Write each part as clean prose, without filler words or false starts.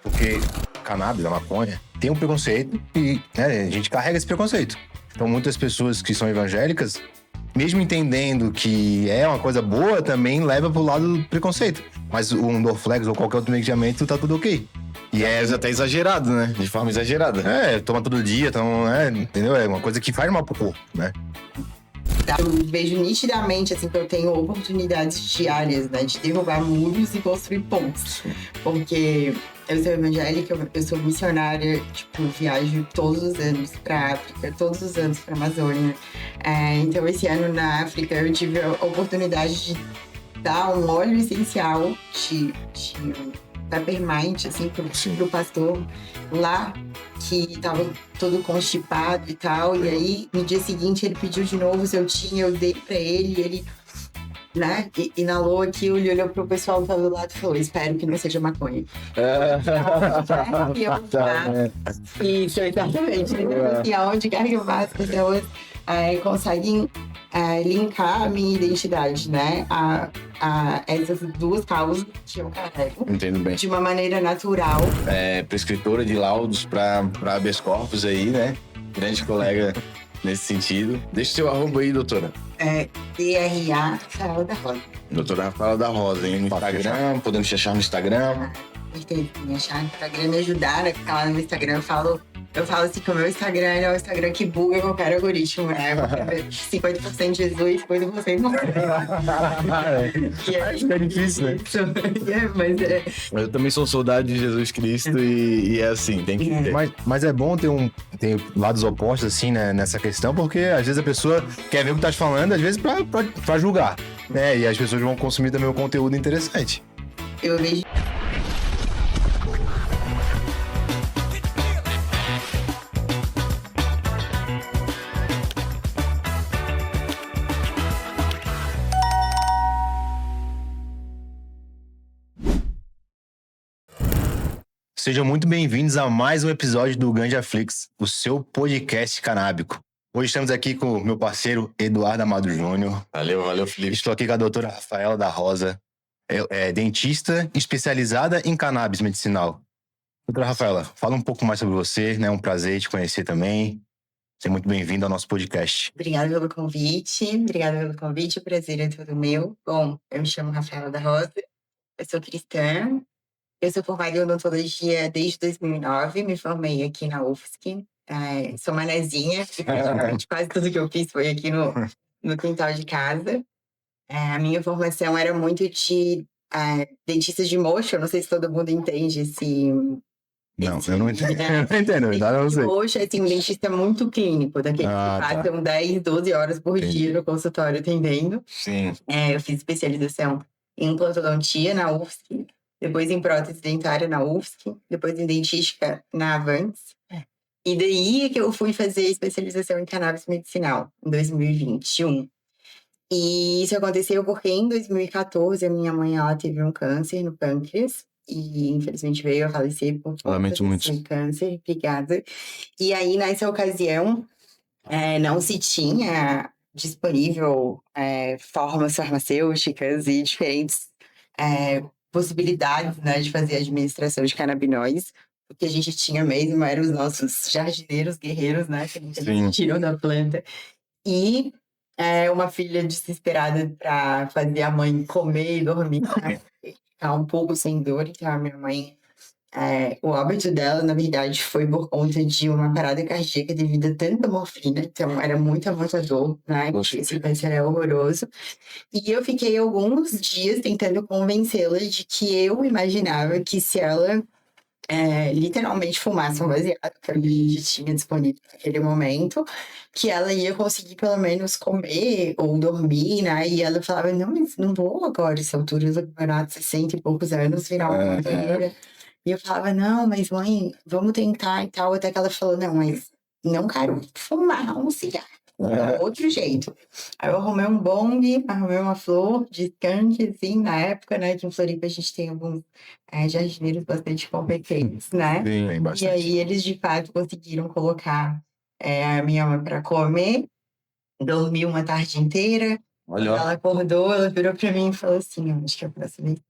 Porque cannabis, a maconha, tem um preconceito e a gente carrega esse preconceito. Então muitas pessoas que são evangélicas, mesmo entendendo que é uma coisa boa, também leva pro lado do preconceito. Mas o Dorflex ou qualquer outro medicamento tá tudo ok. E É até exagerado, né? De forma exagerada. toma todo dia, então, entendeu? É uma coisa que faz mal pro corpo, né? Eu vejo nitidamente, assim, que eu tenho oportunidades diárias, né? De derrubar muros e construir pontes. Porque eu sou evangélica, eu sou missionária, tipo, viajo todos os anos pra África, todos os anos pra Amazônia. Então, esse ano na África, eu tive a oportunidade de dar um óleo essencial de peppermint, assim, pro pastor lá, que tava todo constipado e tal. E aí, no dia seguinte, ele pediu de novo se eu tinha, eu dei pra ele, ele, né, inalou aquilo, ele olhou pro pessoal que tava do lado e falou: espero que não seja maconha. E eu, isso, exatamente. E aonde quer que eu vá, as pessoas conseguem linkar a minha identidade, né, a essas duas causas que eu carrego. Entendo bem. De uma maneira natural. Prescritora de laudos para habeas corpus aí, né? Grande colega nesse sentido. Deixa o seu arroba aí, doutora. DRA Rafaela da Rosa. Doutora Rafaela da Rosa, hein? No Instagram, podemos te achar no Instagram. Me achar no Instagram, me ajudar a ficar lá no Instagram. Eu falo assim que o meu Instagram é o Instagram que buga qualquer algoritmo, né? 50% Jesus, 50% não. É difícil, né? Mas eu também sou soldado de Jesus Cristo e é assim, tem que ter. Mas é bom ter lados opostos, assim, né, nessa questão, porque às vezes a pessoa quer ver o que tá te falando, às vezes pra julgar, né? E as pessoas vão consumir também o conteúdo interessante. Eu vejo. Sejam muito bem-vindos a mais um episódio do Ganjaflix, o seu podcast canábico. Hoje estamos aqui com o meu parceiro Eduardo Amado Júnior. Valeu, Felipe. Estou aqui com a doutora Rafaela da Rosa, dentista especializada em cannabis medicinal. Doutora Rafaela, fala um pouco mais sobre você, né? É um prazer te conhecer também. Seja muito bem-vindo ao nosso podcast. Obrigada pelo convite, o prazer é todo meu. Bom, eu me chamo Rafaela da Rosa, eu sou cristã. Eu sou formada em odontologia desde 2009, me formei aqui na UFSC. Sou manezinha, quase tudo que eu fiz foi aqui no quintal de casa. A minha formação era muito de dentista de mocho, eu não sei se todo mundo entende esse... Não, eu não entendo, eu não entendo, verdade, eu não sei. Mocho é assim, um dentista muito clínico, daqueles que passam 10, 12 horas por dia no consultório atendendo. Sim. Eu fiz especialização em implantodontia na UFSC. Depois em prótese dentária na UFSC, depois em dentística na Avantes. E daí que eu fui fazer especialização em cannabis medicinal, em 2021. E isso aconteceu porque em 2014 a minha mãe ela teve um câncer no pâncreas. E infelizmente veio a falecer por Lamento muito. câncer, obrigada. E aí nessa ocasião não se tinha disponível formas farmacêuticas e diferentes possibilidades, né, de fazer administração de canabinoides. O que a gente tinha mesmo eram os nossos jardineiros guerreiros, né, que a gente tirou da planta. E uma filha desesperada para fazer a mãe comer e dormir, né, ficar um pouco sem dor. Então a minha mãe, o óbito dela, na verdade, foi por conta de uma parada cardíaca devido a tanta morfina. Então era muita dor, né, esse câncer é horroroso. E eu fiquei alguns dias tentando convencê-la de que eu imaginava que se ela literalmente fumasse um baseado, que a gente tinha disponível naquele momento, que ela ia conseguir pelo menos comer ou dormir, né? E ela falava: não, mas não vou agora, essa altura do campeonato, 60 e poucos anos, virar uma maneira. E eu falava: não, mas mãe, vamos tentar e tal. Até que ela falou: não, mas não quero fumar um cigarro. Outro jeito. Aí eu arrumei um bong, arrumei uma flor de skunk, assim, na época, né? Que em Floripa a gente tem alguns jardineiros bastante competentes, né? Sim, bem bastante. E aí eles, de fato, conseguiram colocar a minha mãe pra comer. Dormi uma tarde inteira. Olha. Quando ela acordou, ela virou pra mim e falou assim: acho que a próxima vez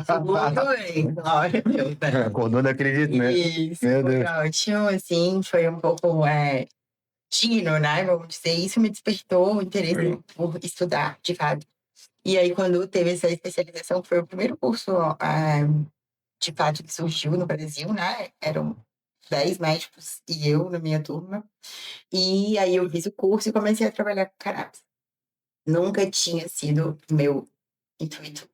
Tudo bem, glória a Deus, né? Acordou daquele jeito, né? Isso, Meu foi Deus. ótimo, assim, foi um pouco digno, né? Vamos dizer, isso me despertou o interesse por estudar, de fato. E aí, quando teve essa especialização, foi o primeiro curso, de fato, que surgiu no Brasil, né? Eram 10 médicos e eu na minha turma. E aí eu fiz o curso e comecei a trabalhar com cannabis. Nunca tinha sido meu intuito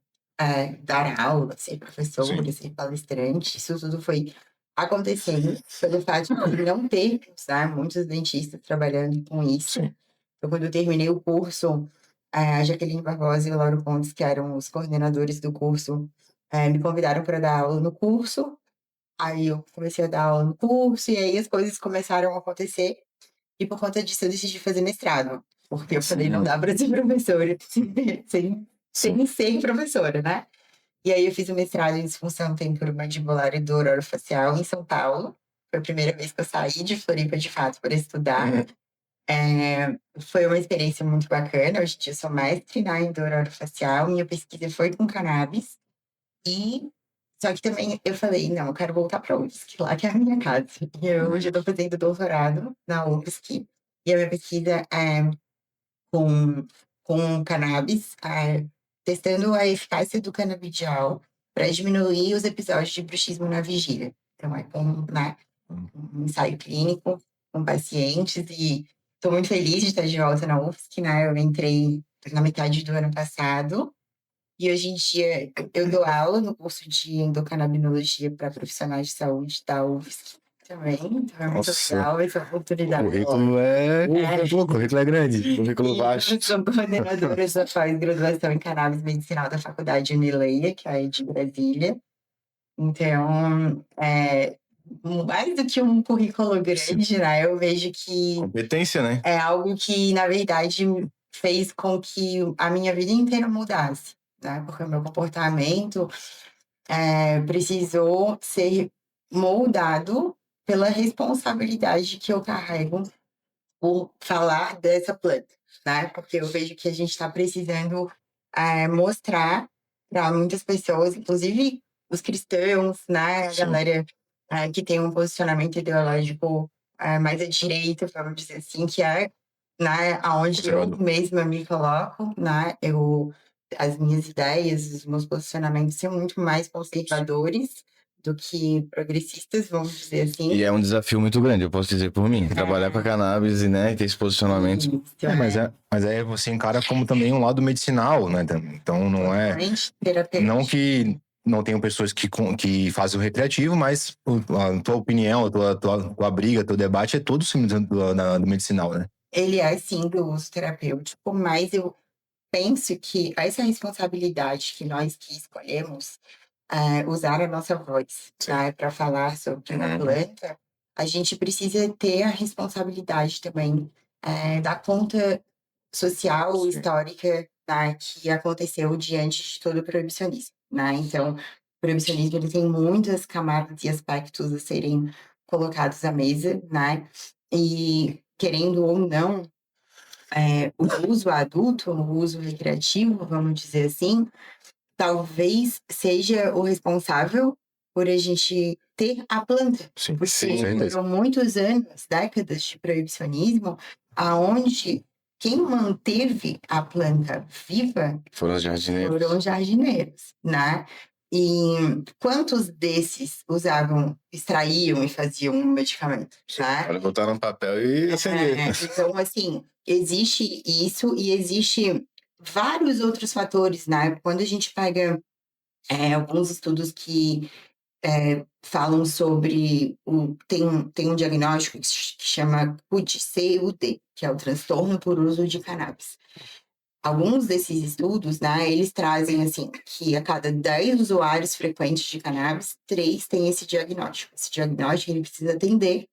dar aula, ser professora, ser palestrante. Isso tudo foi acontecendo pelo fato de não termos, né, muitos dentistas trabalhando com isso. Sim. Então, quando eu terminei o curso, a Jaqueline Barbosa e o Lauro Pontes, que eram os coordenadores do curso, me convidaram para dar aula no curso. Aí eu comecei a dar aula no curso, e aí as coisas começaram a acontecer. E por conta disso eu decidi fazer mestrado. Porque eu falei, não dá para ser professora sem ser professora, né? E aí eu fiz o mestrado em disfunção temporomandibular e dor orofacial em São Paulo. Foi a primeira vez que eu saí de Floripa, de fato, para estudar. Foi uma experiência muito bacana. Hoje em dia eu sou mestre, né, em dor orofacial. Minha pesquisa foi com cannabis. E só que também eu falei, não, eu quero voltar para UFSC, lá que é a minha casa. E eu hoje estou fazendo doutorado na UFSC. E a minha pesquisa é com, com cannabis, testando a eficácia do canabidiol para diminuir os episódios de bruxismo na vigília. Então, é com, né, um ensaio clínico com pacientes e estou muito feliz de estar de volta na UFSC, né? Eu entrei na metade do ano passado e hoje em dia eu dou aula no curso de endocannabinologia para profissionais de saúde da UFSC também. Então é muito Nossa. legal essa O oportunidade. currículo o currículo é grande. Currículo E vasto. eu sou coordenadora da pós-graduação em cannabis medicinal da Faculdade Unileia, que é de Brasília. Então, mais do que um currículo grande, né? Eu vejo que Competência, né? é algo que, na verdade, fez com que a minha vida inteira mudasse, né? Porque o meu comportamento precisou ser moldado pela responsabilidade que eu carrego por falar dessa planta, né? Porque eu vejo que a gente está precisando mostrar para muitas pessoas, inclusive os cristãos, né? A galera que tem um posicionamento ideológico mais à direita, vamos dizer assim, que é, né, aonde eu mesma me coloco, né? As minhas ideias, os meus posicionamentos são muito mais conservadores do que progressistas, vamos dizer assim. E é um desafio muito grande, eu posso dizer por mim. Trabalhar com a cannabis e, né, ter esse posicionamento. Isso, Mas aí você encara como também um lado medicinal, né? Então não é. totalmente terapêutico. Não que não tenham pessoas que fazem o recreativo, mas a tua opinião, a tua briga, teu debate é todo do medicinal, né? Ele é, sim, do uso terapêutico, mas eu penso que essa responsabilidade que nós que escolhemos usar a nossa voz, né, para falar sobre a planta, a gente precisa ter a responsabilidade também da conta social, histórica, né, que aconteceu diante de todo o proibicionismo, né? Então, o proibicionismo ele tem muitas camadas e aspectos a serem colocados à mesa, né? E querendo ou não, o uso adulto, o uso recreativo, vamos dizer assim, talvez seja o responsável por a gente ter a planta. Sim, Porque foram muitos anos, décadas de proibicionismo, aonde quem manteve a planta viva Foram os jardineiros. foram jardineiros, né? E quantos desses extraíam e faziam um medicamento, né? Olha, botaram no papel e acenderam. Então, assim, existe isso e existe vários outros fatores, né? Quando a gente pega alguns estudos que falam sobre tem um diagnóstico que chama CUD, que é o transtorno por uso de cannabis. Alguns desses estudos, né, eles trazem, assim, que a cada 10 usuários frequentes de cannabis, 3 têm esse diagnóstico. Esse diagnóstico, ele precisa atender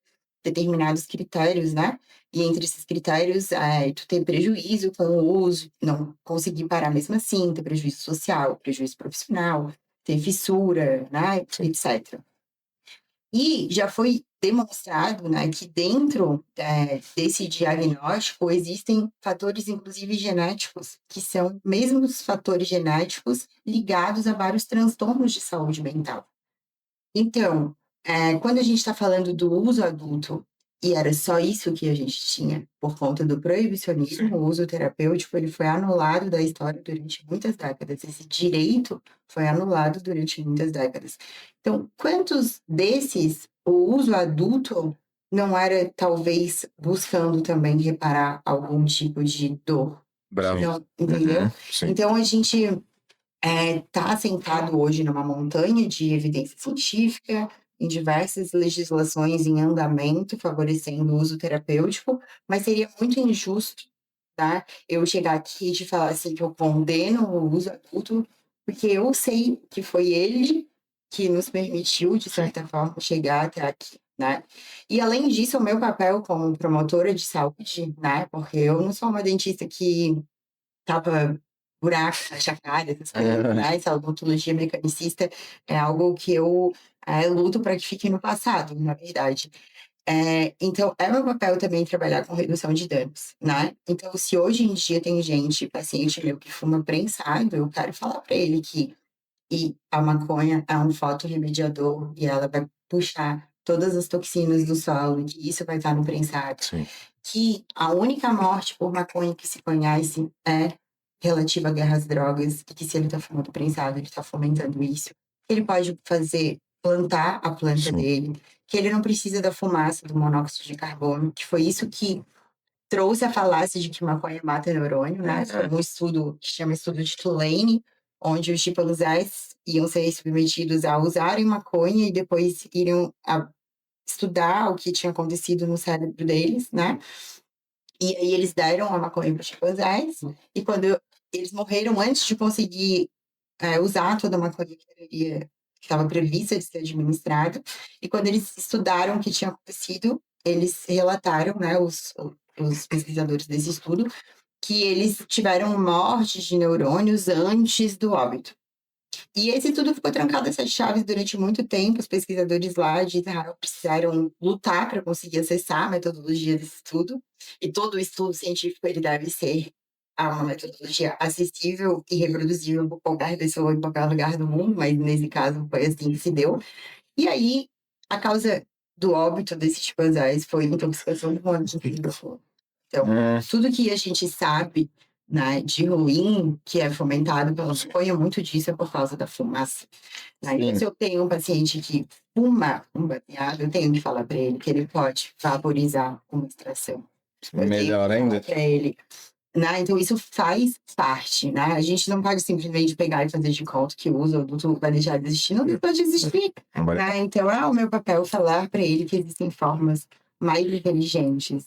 determinados critérios, né? E entre esses critérios, tu ter prejuízo com o uso, não conseguir parar mesmo assim, ter prejuízo social, prejuízo profissional, ter fissura, né, etc. E já foi demonstrado, né, que dentro desse diagnóstico existem fatores, inclusive genéticos, que são mesmos fatores genéticos ligados a vários transtornos de saúde mental. Então, quando a gente está falando do uso adulto, e era só isso que a gente tinha, por conta do proibicionismo, o uso terapêutico ele foi anulado da história durante muitas décadas. Esse direito foi anulado durante muitas décadas. Então, quantos desses o uso adulto não era, talvez, buscando também reparar algum tipo de dor? Bravo. Então, entendeu? Sim. Então, a gente está assentado hoje numa montanha de evidência científica, em diversas legislações em andamento, favorecendo o uso terapêutico, mas seria muito injusto, tá? Eu chegar aqui e te falar assim que eu condeno o uso adulto, porque eu sei que foi ele que nos permitiu, de certa forma, chegar até aqui, né? E além disso, o meu papel como promotora de saúde, né? Porque eu não sou uma dentista que tapa buraco na chacada, essas coisas, né? Essa odontologia mecanicista é algo que eu luto para que fique no passado, na verdade. Então, é meu papel também trabalhar com redução de danos, né? Então, se hoje em dia tem gente, paciente meu, que fuma prensado, eu quero falar para ele que a maconha é um fotorremediador e ela vai puxar todas as toxinas do solo, que isso vai estar no prensado. Sim. Que a única morte por maconha que se conhece é relativa à guerra às drogas, e que se ele está fumando prensado, ele está fomentando isso. Ele pode plantar a planta Sim. dele, que ele não precisa da fumaça do monóxido de carbono, que foi isso que trouxe a falácia de que maconha mata neurônio, né? Foi um estudo que chama estudo de Tulane, onde os chimpanzés iam ser submetidos a usarem maconha e depois iriam estudar o que tinha acontecido no cérebro deles, né? E aí eles deram a maconha para os chimpanzés, e quando eles morreram antes de conseguir usar toda a maconha que estava prevista de ser administrado, e quando eles estudaram o que tinha acontecido, eles relataram, né, os pesquisadores desse estudo, que eles tiveram morte de neurônios antes do óbito. E esse estudo ficou trancado a sete chaves durante muito tempo. Os pesquisadores lá de Israel precisaram lutar para conseguir acessar a metodologia desse estudo. E todo o estudo científico ele deve ser uma metodologia acessível e reproduzível por qualquer pessoa em qualquer lugar do mundo, mas nesse caso foi assim que se deu. E aí, a causa do óbito desses chimpanzés foi intoxicação por monoxígeno. Então, tudo que a gente sabe, né, de ruim que é fomentado pela maconha, muito disso é por causa da fumaça. Né? Então, se eu tenho um paciente que fuma um baseado, eu tenho que falar para ele que ele pode vaporizar uma extração. Melhor ainda. Para ele. Né? Então, isso faz parte, né? A gente não pode simplesmente pegar e fazer de conta que o uso adulto vai deixar de existir. Não pode existir. Né? Então, é o meu papel falar para ele que existem formas mais inteligentes,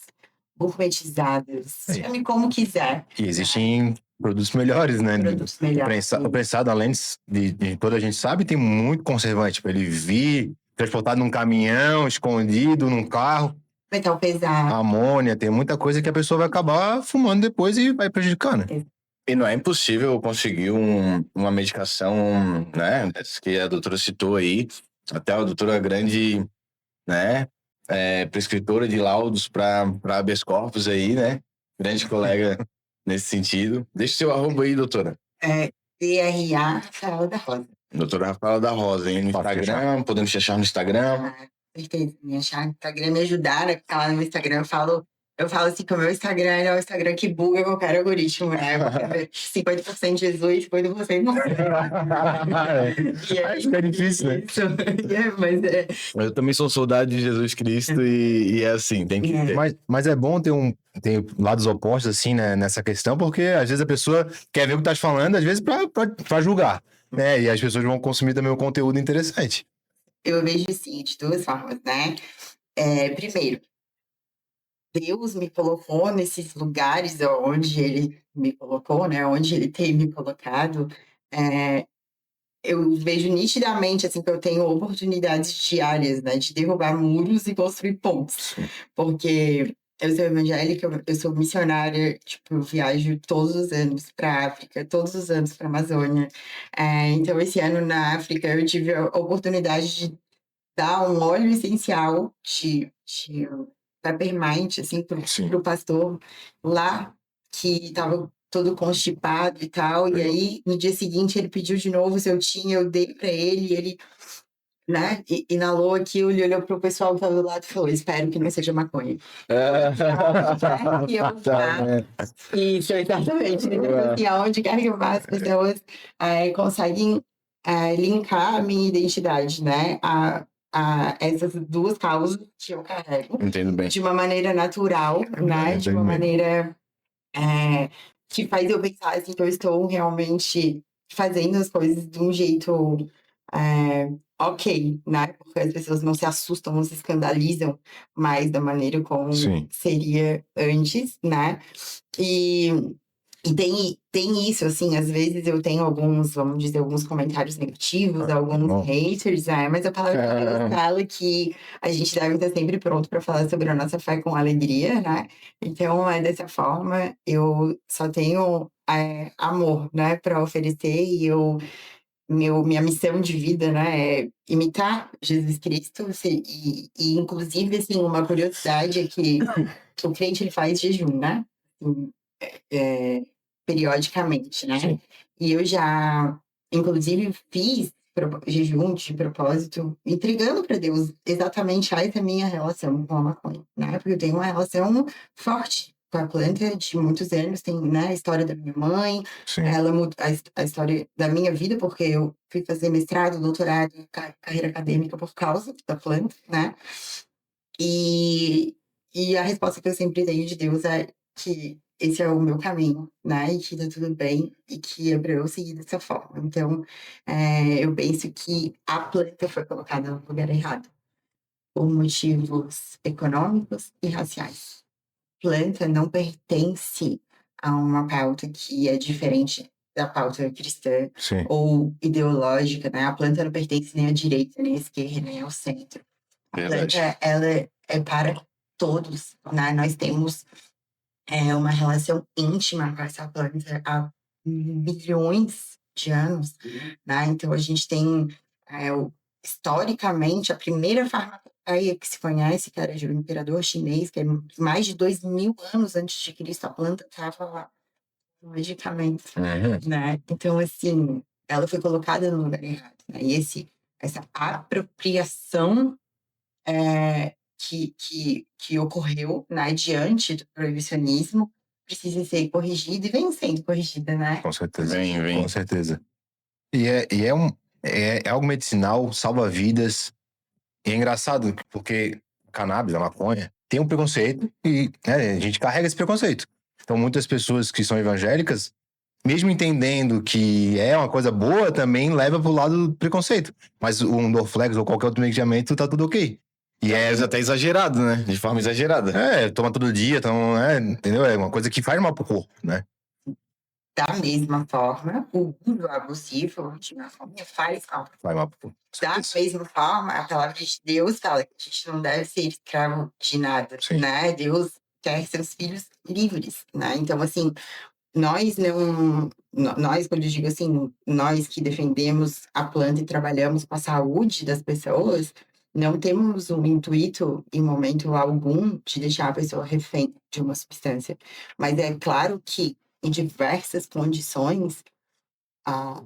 gourmetizadas, chame como quiser. E existem produtos melhores, né? Produtos melhores. O prensado, além de toda a gente sabe, tem muito conservante para ele vir transportado num caminhão, escondido num carro. Metal pesado. Amônia, tem muita coisa que a pessoa vai acabar fumando depois e vai prejudicar, né? E não é impossível conseguir uma medicação, né? Que a doutora citou aí, até a doutora grande, né? Prescritora de laudos para habeas corpus aí, né? Grande colega nesse sentido. Deixa o seu arroba aí, doutora. DRA Rafaela da Rosa. Doutora Rafaela da Rosa, hein? No Instagram, podemos te achar no Instagram. Certeza, me achar no Instagram, me ajudar a ficar lá no Instagram. Eu falo assim que o meu Instagram é o Instagram que buga qualquer algoritmo, né? 50% Jesus, 50% não. Acho que é difícil, né? Mas Eu também sou soldado de Jesus Cristo e é assim, tem que ter. Mas é bom ter lados opostos, assim, né, nessa questão, porque às vezes a pessoa quer ver o que tá te falando, às vezes pra julgar, né? E as pessoas vão consumir também um conteúdo interessante. Eu vejo assim, de duas formas, né? Primeiro, Deus me colocou nesses lugares onde Ele me colocou, né? Onde Ele tem me colocado. Eu vejo nitidamente, assim, que eu tenho oportunidades diárias, né? De derrubar muros e construir pontes. Porque eu sou evangélica, eu sou missionária, tipo, eu viajo todos os anos para África, todos os anos para Amazônia. Então, esse ano na África, eu tive a oportunidade de dar um óleo essencial de peppermint, assim, Sim. pro pastor lá, que tava todo constipado e tal. E aí, no dia seguinte, ele pediu de novo se eu tinha, eu dei pra ele, e ele, né, inalou aquilo, ele olhou pro pessoal que tava do lado e falou: espero que não seja maconha. E eu Tá, né? Isso, exatamente. Então, assim, aonde quer que eu vá, as pessoas conseguem linkar a minha identidade, né? A essas duas causas que eu carrego Entendo bem. de uma maneira natural, né? De uma maneira que faz eu pensar assim, que eu estou realmente fazendo as coisas de um jeito ok, né? Porque as pessoas não se assustam, não se escandalizam mais da maneira como Sim. seria antes, né? E tem isso, assim, às vezes eu tenho alguns, vamos dizer, alguns comentários negativos, alguns haters, mas a palavra de Deus fala que a gente deve estar sempre pronto para falar sobre a nossa fé com alegria, né? Então, dessa forma, eu só tenho amor, né, para oferecer e minha missão de vida, né, é imitar Jesus Cristo e inclusive, assim, uma curiosidade é que o crente, ele faz jejum, né? É, periodicamente, né? Sim. E eu já, inclusive, fiz jejum de propósito, entregando para Deus exatamente essa minha relação com a maconha, né? Porque eu tenho uma relação forte com a planta de muitos anos, tem, né, a história da minha mãe, Sim. ela mudou a história da minha vida, porque eu fui fazer mestrado, doutorado, carreira acadêmica por causa da planta, né? E a resposta que eu sempre tenho de Deus é que esse é o meu caminho, né? E que tá tudo bem e que é pra eu seguir dessa forma. Então, eu penso que a planta foi colocada no lugar errado por motivos econômicos e raciais. Planta não pertence a uma pauta que é diferente da pauta cristã Sim. ou ideológica, né? A planta não pertence nem à direita, nem à esquerda, nem ao centro. A Verdade. planta, ela é para todos, né? Nós temos uma relação íntima com essa planta há milhões de anos, né? Então, a gente tem, historicamente, a primeira farmacopeia que se conhece, que era de um imperador chinês, que é mais de 2000 anos antes de Cristo, a planta estava lá, no medicamento, né? Então, assim, ela foi colocada no lugar errado, né? E essa apropriação que ocorreu, né, diante do proibicionismo, precisa ser corrigida e vem sendo corrigida, né? Com certeza. Vem. Com certeza. É algo medicinal, salva vidas. E é engraçado, porque cannabis, a maconha, tem um preconceito e a gente carrega esse preconceito. Então, muitas pessoas que são evangélicas, mesmo entendendo que é uma coisa boa, também leva pro lado do preconceito. Mas um Dorflex ou qualquer outro medicamento tá tudo ok. E Às vezes até exagerado, né? De forma exagerada. toma todo dia, então, entendeu? É uma coisa que faz mal pro corpo, né? Da mesma forma, o uso abusivo de maconha faz mal. Faz mal pro corpo. Da mesma forma, a palavra de Deus fala que a gente não deve ser escravo de nada, Sim. né? Deus quer seus filhos livres, né? Então, assim, nós não... Nós, quando eu digo assim, nós que defendemos a planta e trabalhamos com a saúde das pessoas, não temos o intuito, em momento algum, de deixar a pessoa refém de uma substância. Mas é claro que, em diversas condições, a,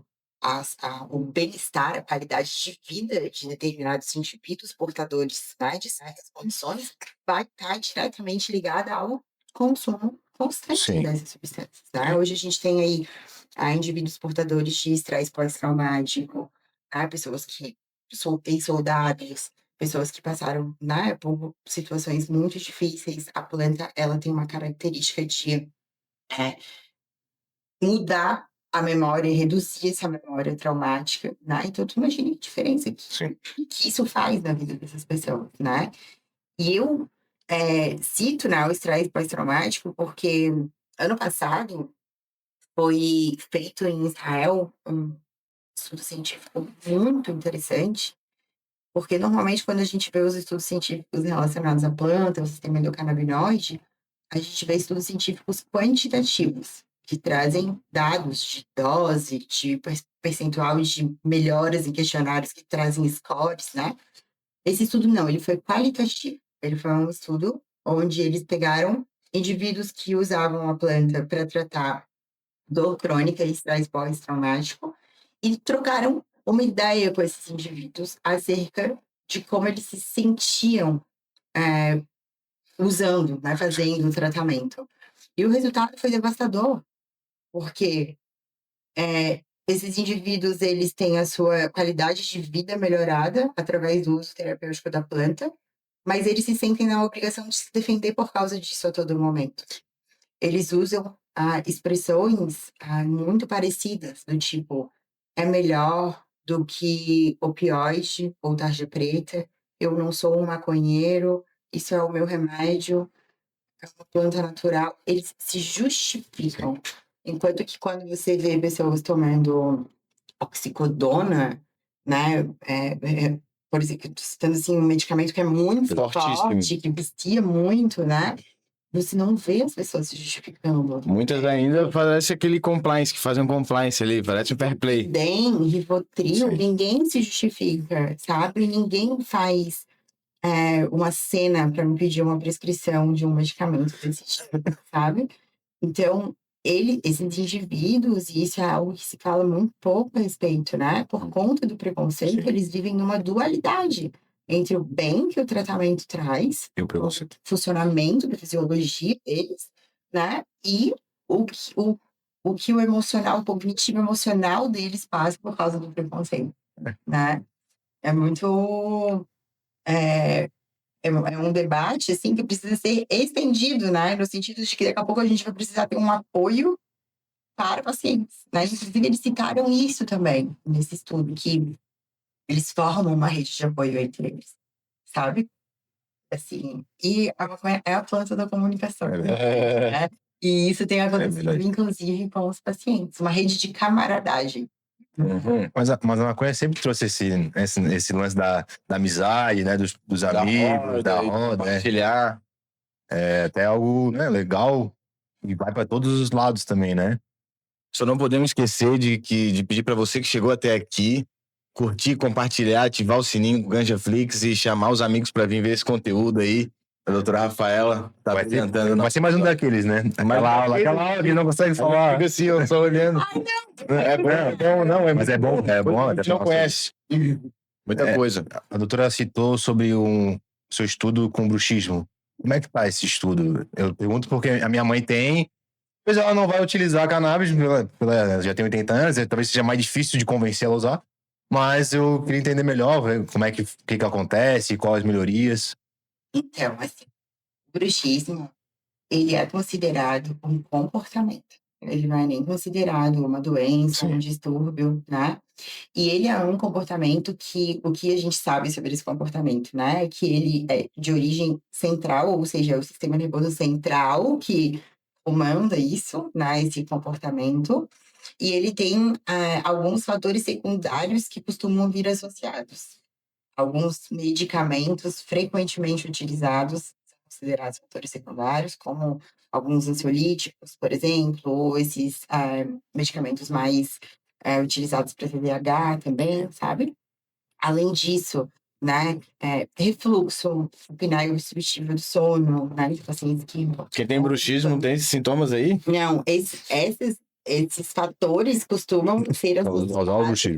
o bem-estar, a qualidade de vida de determinados indivíduos portadores, né, de certas condições vai estar diretamente ligada ao consumo constante Sim. dessas substâncias, né? Hoje a gente tem aí indivíduos portadores de estresse pós-traumático, pessoas que ex-soldados, pessoas que passaram, né, por situações muito difíceis. A planta, ela tem uma característica de mudar a memória e reduzir essa memória traumática, né? Então, tu imagina a diferença Sim. que isso faz na vida dessas pessoas, né? E eu cito, né, o estresse pós-traumático porque ano passado foi feito em Israel um estudo científico muito interessante, porque normalmente quando a gente vê os estudos científicos relacionados à planta, ao sistema endocannabinoide, a gente vê estudos científicos quantitativos, que trazem dados de dose, de percentual de melhoras em questionários que trazem scores, né? Esse estudo não, ele foi qualitativo. Ele foi um estudo onde eles pegaram indivíduos que usavam a planta para tratar dor crônica e estresse pós-traumático e trocaram uma ideia com esses indivíduos acerca de como eles se sentiam usando, né, fazendo o tratamento. E o resultado foi devastador, porque esses indivíduos, eles têm a sua qualidade de vida melhorada através do uso terapêutico da planta, mas eles se sentem na obrigação de se defender por causa disso a todo momento. Eles usam expressões muito parecidas, do tipo, é melhor do que opioide ou tarja preta, eu não sou um maconheiro, isso é o meu remédio, é uma planta natural. Eles se justificam. Enquanto que quando você vê pessoas tomando oxicodona, né, por exemplo, citando assim, um medicamento que é muito forte, que vicia muito, né, você não vê as pessoas se justificando. Muitas ainda parece aquele compliance, que fazem um compliance ali, parece um fair play. Bem, Rivotril, ninguém se justifica, sabe? Ninguém faz uma cena para me pedir uma prescrição de um medicamento desse tipo, sabe? Então, esses indivíduos, e isso é algo que se fala muito pouco a respeito, né? Por conta do preconceito, eles vivem numa dualidade entre o bem que o tratamento traz, E o preconceito. funcionamento da fisiologia deles, né? E o que o emocional, o cognitivo emocional deles passa por causa do preconceito, né? É muito... É um debate, assim, que precisa ser estendido, né? No sentido de que daqui a pouco a gente vai precisar ter um apoio para pacientes, né? Inclusive, eles citaram isso também nesse estudo, que eles formam uma rede de apoio entre eles, sabe? Assim, e a maconha é a planta da comunicação, né? E isso tem acontecido, inclusive, com os pacientes. Uma rede de camaradagem. Mas a maconha sempre trouxe esse lance da amizade, né? Dos amigos, da roda. Compartilhar. É até algo, né, legal e vai para todos os lados também, né? Só não podemos esquecer de pedir para você que chegou até aqui, curtir, compartilhar, ativar o sininho do GanjaFlix e chamar os amigos para vir ver esse conteúdo aí. A doutora Rafaela tá apresentando. Vai ser mais um daqueles, né? Aquela aula que não consegue falar. Fica assim, eu só olhando. Mas é bom. A gente não conhece. Muita coisa. A doutora citou sobre o seu estudo com bruxismo. Como é que tá esse estudo? Eu pergunto porque a minha mãe tem, mas ela não vai utilizar cannabis, ela já tem 80 anos, talvez seja mais difícil de convencê-la a usar. Mas eu queria entender melhor como é que acontece, quais as melhorias. Então, assim, o bruxismo, ele é considerado um comportamento. Ele não é nem considerado uma doença, um distúrbio, né? E ele é um comportamento que, o que a gente sabe sobre esse comportamento, né? Que ele é de origem central, ou seja, é o sistema nervoso central que comanda isso, né? Esse comportamento. E ele tem alguns fatores secundários que costumam vir associados. Alguns medicamentos frequentemente utilizados são considerados fatores secundários, como alguns ansiolíticos, por exemplo, ou esses medicamentos mais utilizados para TDAH também, sabe? Além disso, né, refluxo, apneia obstrutiva do sono, né, de pacientes que... Quem tem bruxismo tem esses sintomas aí? Não, esses fatores costumam ser associados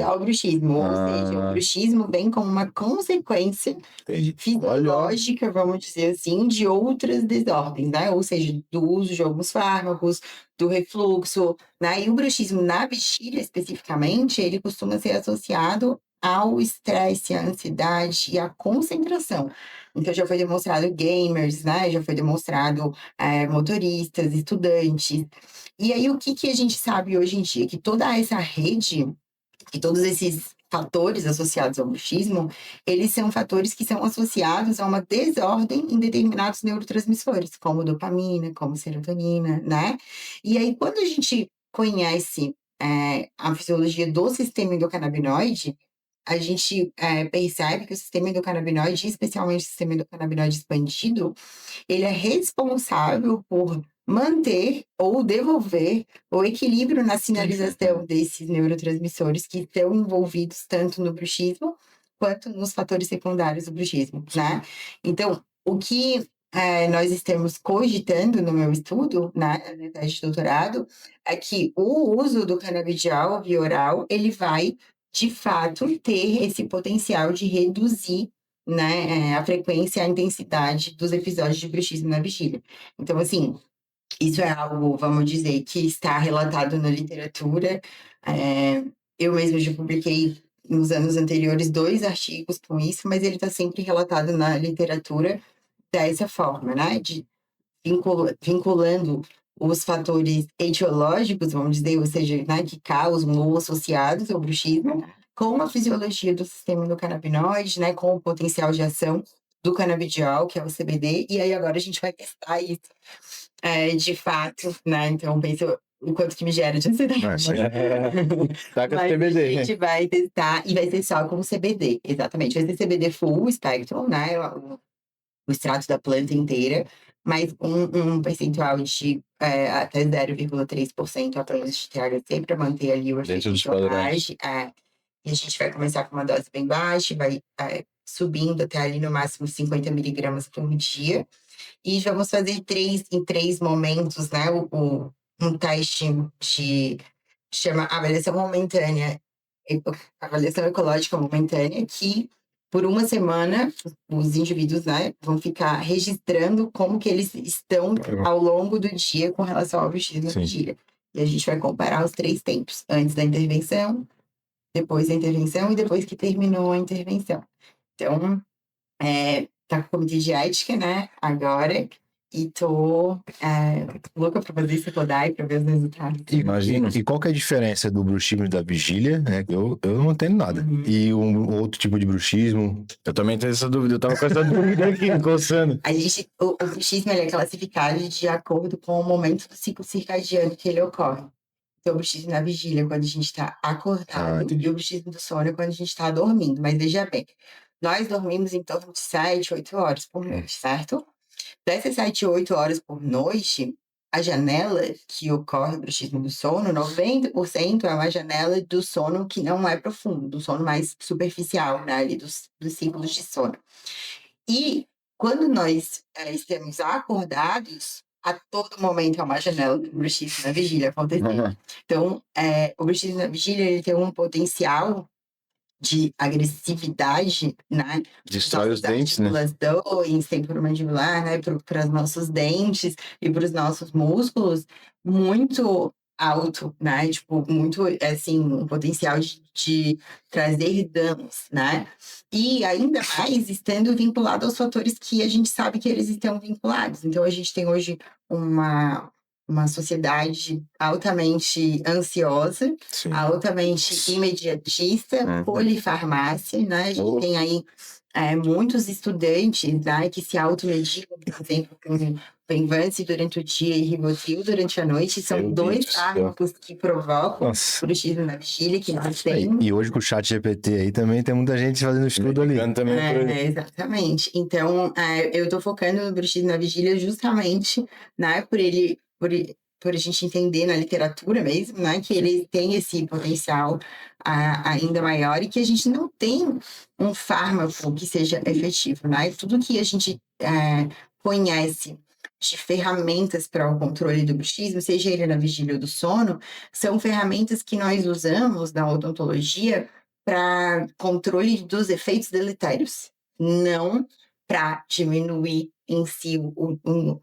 ao bruxismo. Ou seja, o bruxismo vem como uma consequência fisiológica, vamos dizer assim, de outras desordens, né? Ou seja, do uso de alguns fármacos, do refluxo, né? E o bruxismo na bexiga, especificamente, ele costuma ser associado ao estresse, à ansiedade e à concentração. Então, já foi demonstrado gamers, né? Já foi demonstrado motoristas, estudantes. E aí, o que a gente sabe hoje em dia? Que toda essa rede, e todos esses fatores associados ao bruxismo, eles são fatores que são associados a uma desordem em determinados neurotransmissores, como dopamina, como serotonina, né? E aí, quando a gente conhece a fisiologia do sistema endocannabinoide, a gente percebe que o sistema endocannabinoide, especialmente o sistema endocannabinoide expandido, ele é responsável por manter ou devolver o equilíbrio na sinalização desses neurotransmissores que estão envolvidos tanto no bruxismo quanto nos fatores secundários do bruxismo, né? Então, o que nós estamos cogitando no meu estudo, né, na tese de doutorado, é que o uso do canabidiol via oral, ele vai, de fato, ter esse potencial de reduzir, né, a frequência e a intensidade dos episódios de bruxismo na vigília. Então, assim, isso é algo, vamos dizer, que está relatado na literatura. Eu mesma já publiquei nos anos anteriores 2 artigos com isso, mas ele está sempre relatado na literatura dessa forma, né? De vinculando os fatores etiológicos, vamos dizer, ou seja, né, que causam ou associados ao bruxismo, com a fisiologia do sistema endocannabinoide, né, com o potencial de ação do canabidiol, que é o CBD, e aí agora a gente vai testar isso de fato, né? Então, pensa o quanto que me gera de ansiedade. Tá com Mas CBD, a gente vai testar e vai ser só com CBD, exatamente. Vai ser CBD full spectrum, né? O extrato da planta inteira, mas um percentual de até 0,3% apenas de THC para manter ali o efeito Dentro dos padrões. e a gente vai começar com uma dose bem baixa, vai subindo até ali no máximo 50 miligramas por dia. E vamos fazer em três momentos, né? Um teste chama avaliação momentânea, avaliação ecológica momentânea, que por uma semana os indivíduos, né, vão ficar registrando como que eles estão ao longo do dia com relação ao bruxismo na vigília. E a gente vai comparar os 3 tempos, antes da intervenção, depois da intervenção e depois que terminou a intervenção. Então, tá com o comitê de ética, né, agora, e tô louca pra fazer isso rodar e pra ver os resultados. Imagino. E qual que é a diferença do bruxismo e da vigília, né? Eu não entendo nada. Uhum. E um outro tipo de bruxismo. Eu também tenho essa dúvida, eu tava com essa dúvida aqui, coçando. O bruxismo ele é classificado de acordo com o momento do ciclo circadiano que ele ocorre. Então, o bruxismo na vigília, quando a gente está acordado, e o bruxismo do sono é quando a gente está dormindo. Mas veja bem, nós dormimos em torno de 7, 8 horas por noite, certo? Dessas 7, 8 horas por noite, a janela que ocorre o bruxismo do sono, 90% é uma janela do sono que não é profundo, do sono mais superficial, né, ali dos ciclos de sono. E quando nós estamos acordados, a todo momento é uma janela do bruxismo na vigília acontecer. Então, o bruxismo na vigília ele tem um potencial de agressividade, né? Destrói os dentes, né? Articulações, temporomandibular, né? Para os nossos dentes e para os nossos músculos, muito alto, né? Tipo, muito, assim, um potencial de trazer danos, né? E ainda mais estando vinculado aos fatores que a gente sabe que eles estão vinculados. Então, a gente tem hoje uma sociedade altamente ansiosa, Sim. altamente imediatista, polifarmácia, né? A gente tem aí muitos estudantes, né, que se automedicam, por exemplo, com Venvance durante o dia e Rivotril durante a noite. São Meu 2 Deus do céu. fármacos que provocam Nossa. bruxismo na vigília, que nós temos. E hoje com o chat GPT aí também tem muita gente fazendo estudo ali. Também Exatamente. Então, eu tô focando no bruxismo na vigília justamente, né, por a gente entender na literatura mesmo, né, que ele tem esse potencial ainda maior e que a gente não tem um fármaco que seja efetivo, né? Tudo que a gente conhece de ferramentas para o controle do bruxismo, seja ele na vigília ou do sono, são ferramentas que nós usamos na odontologia para controle dos efeitos deletérios, não para diminuir em si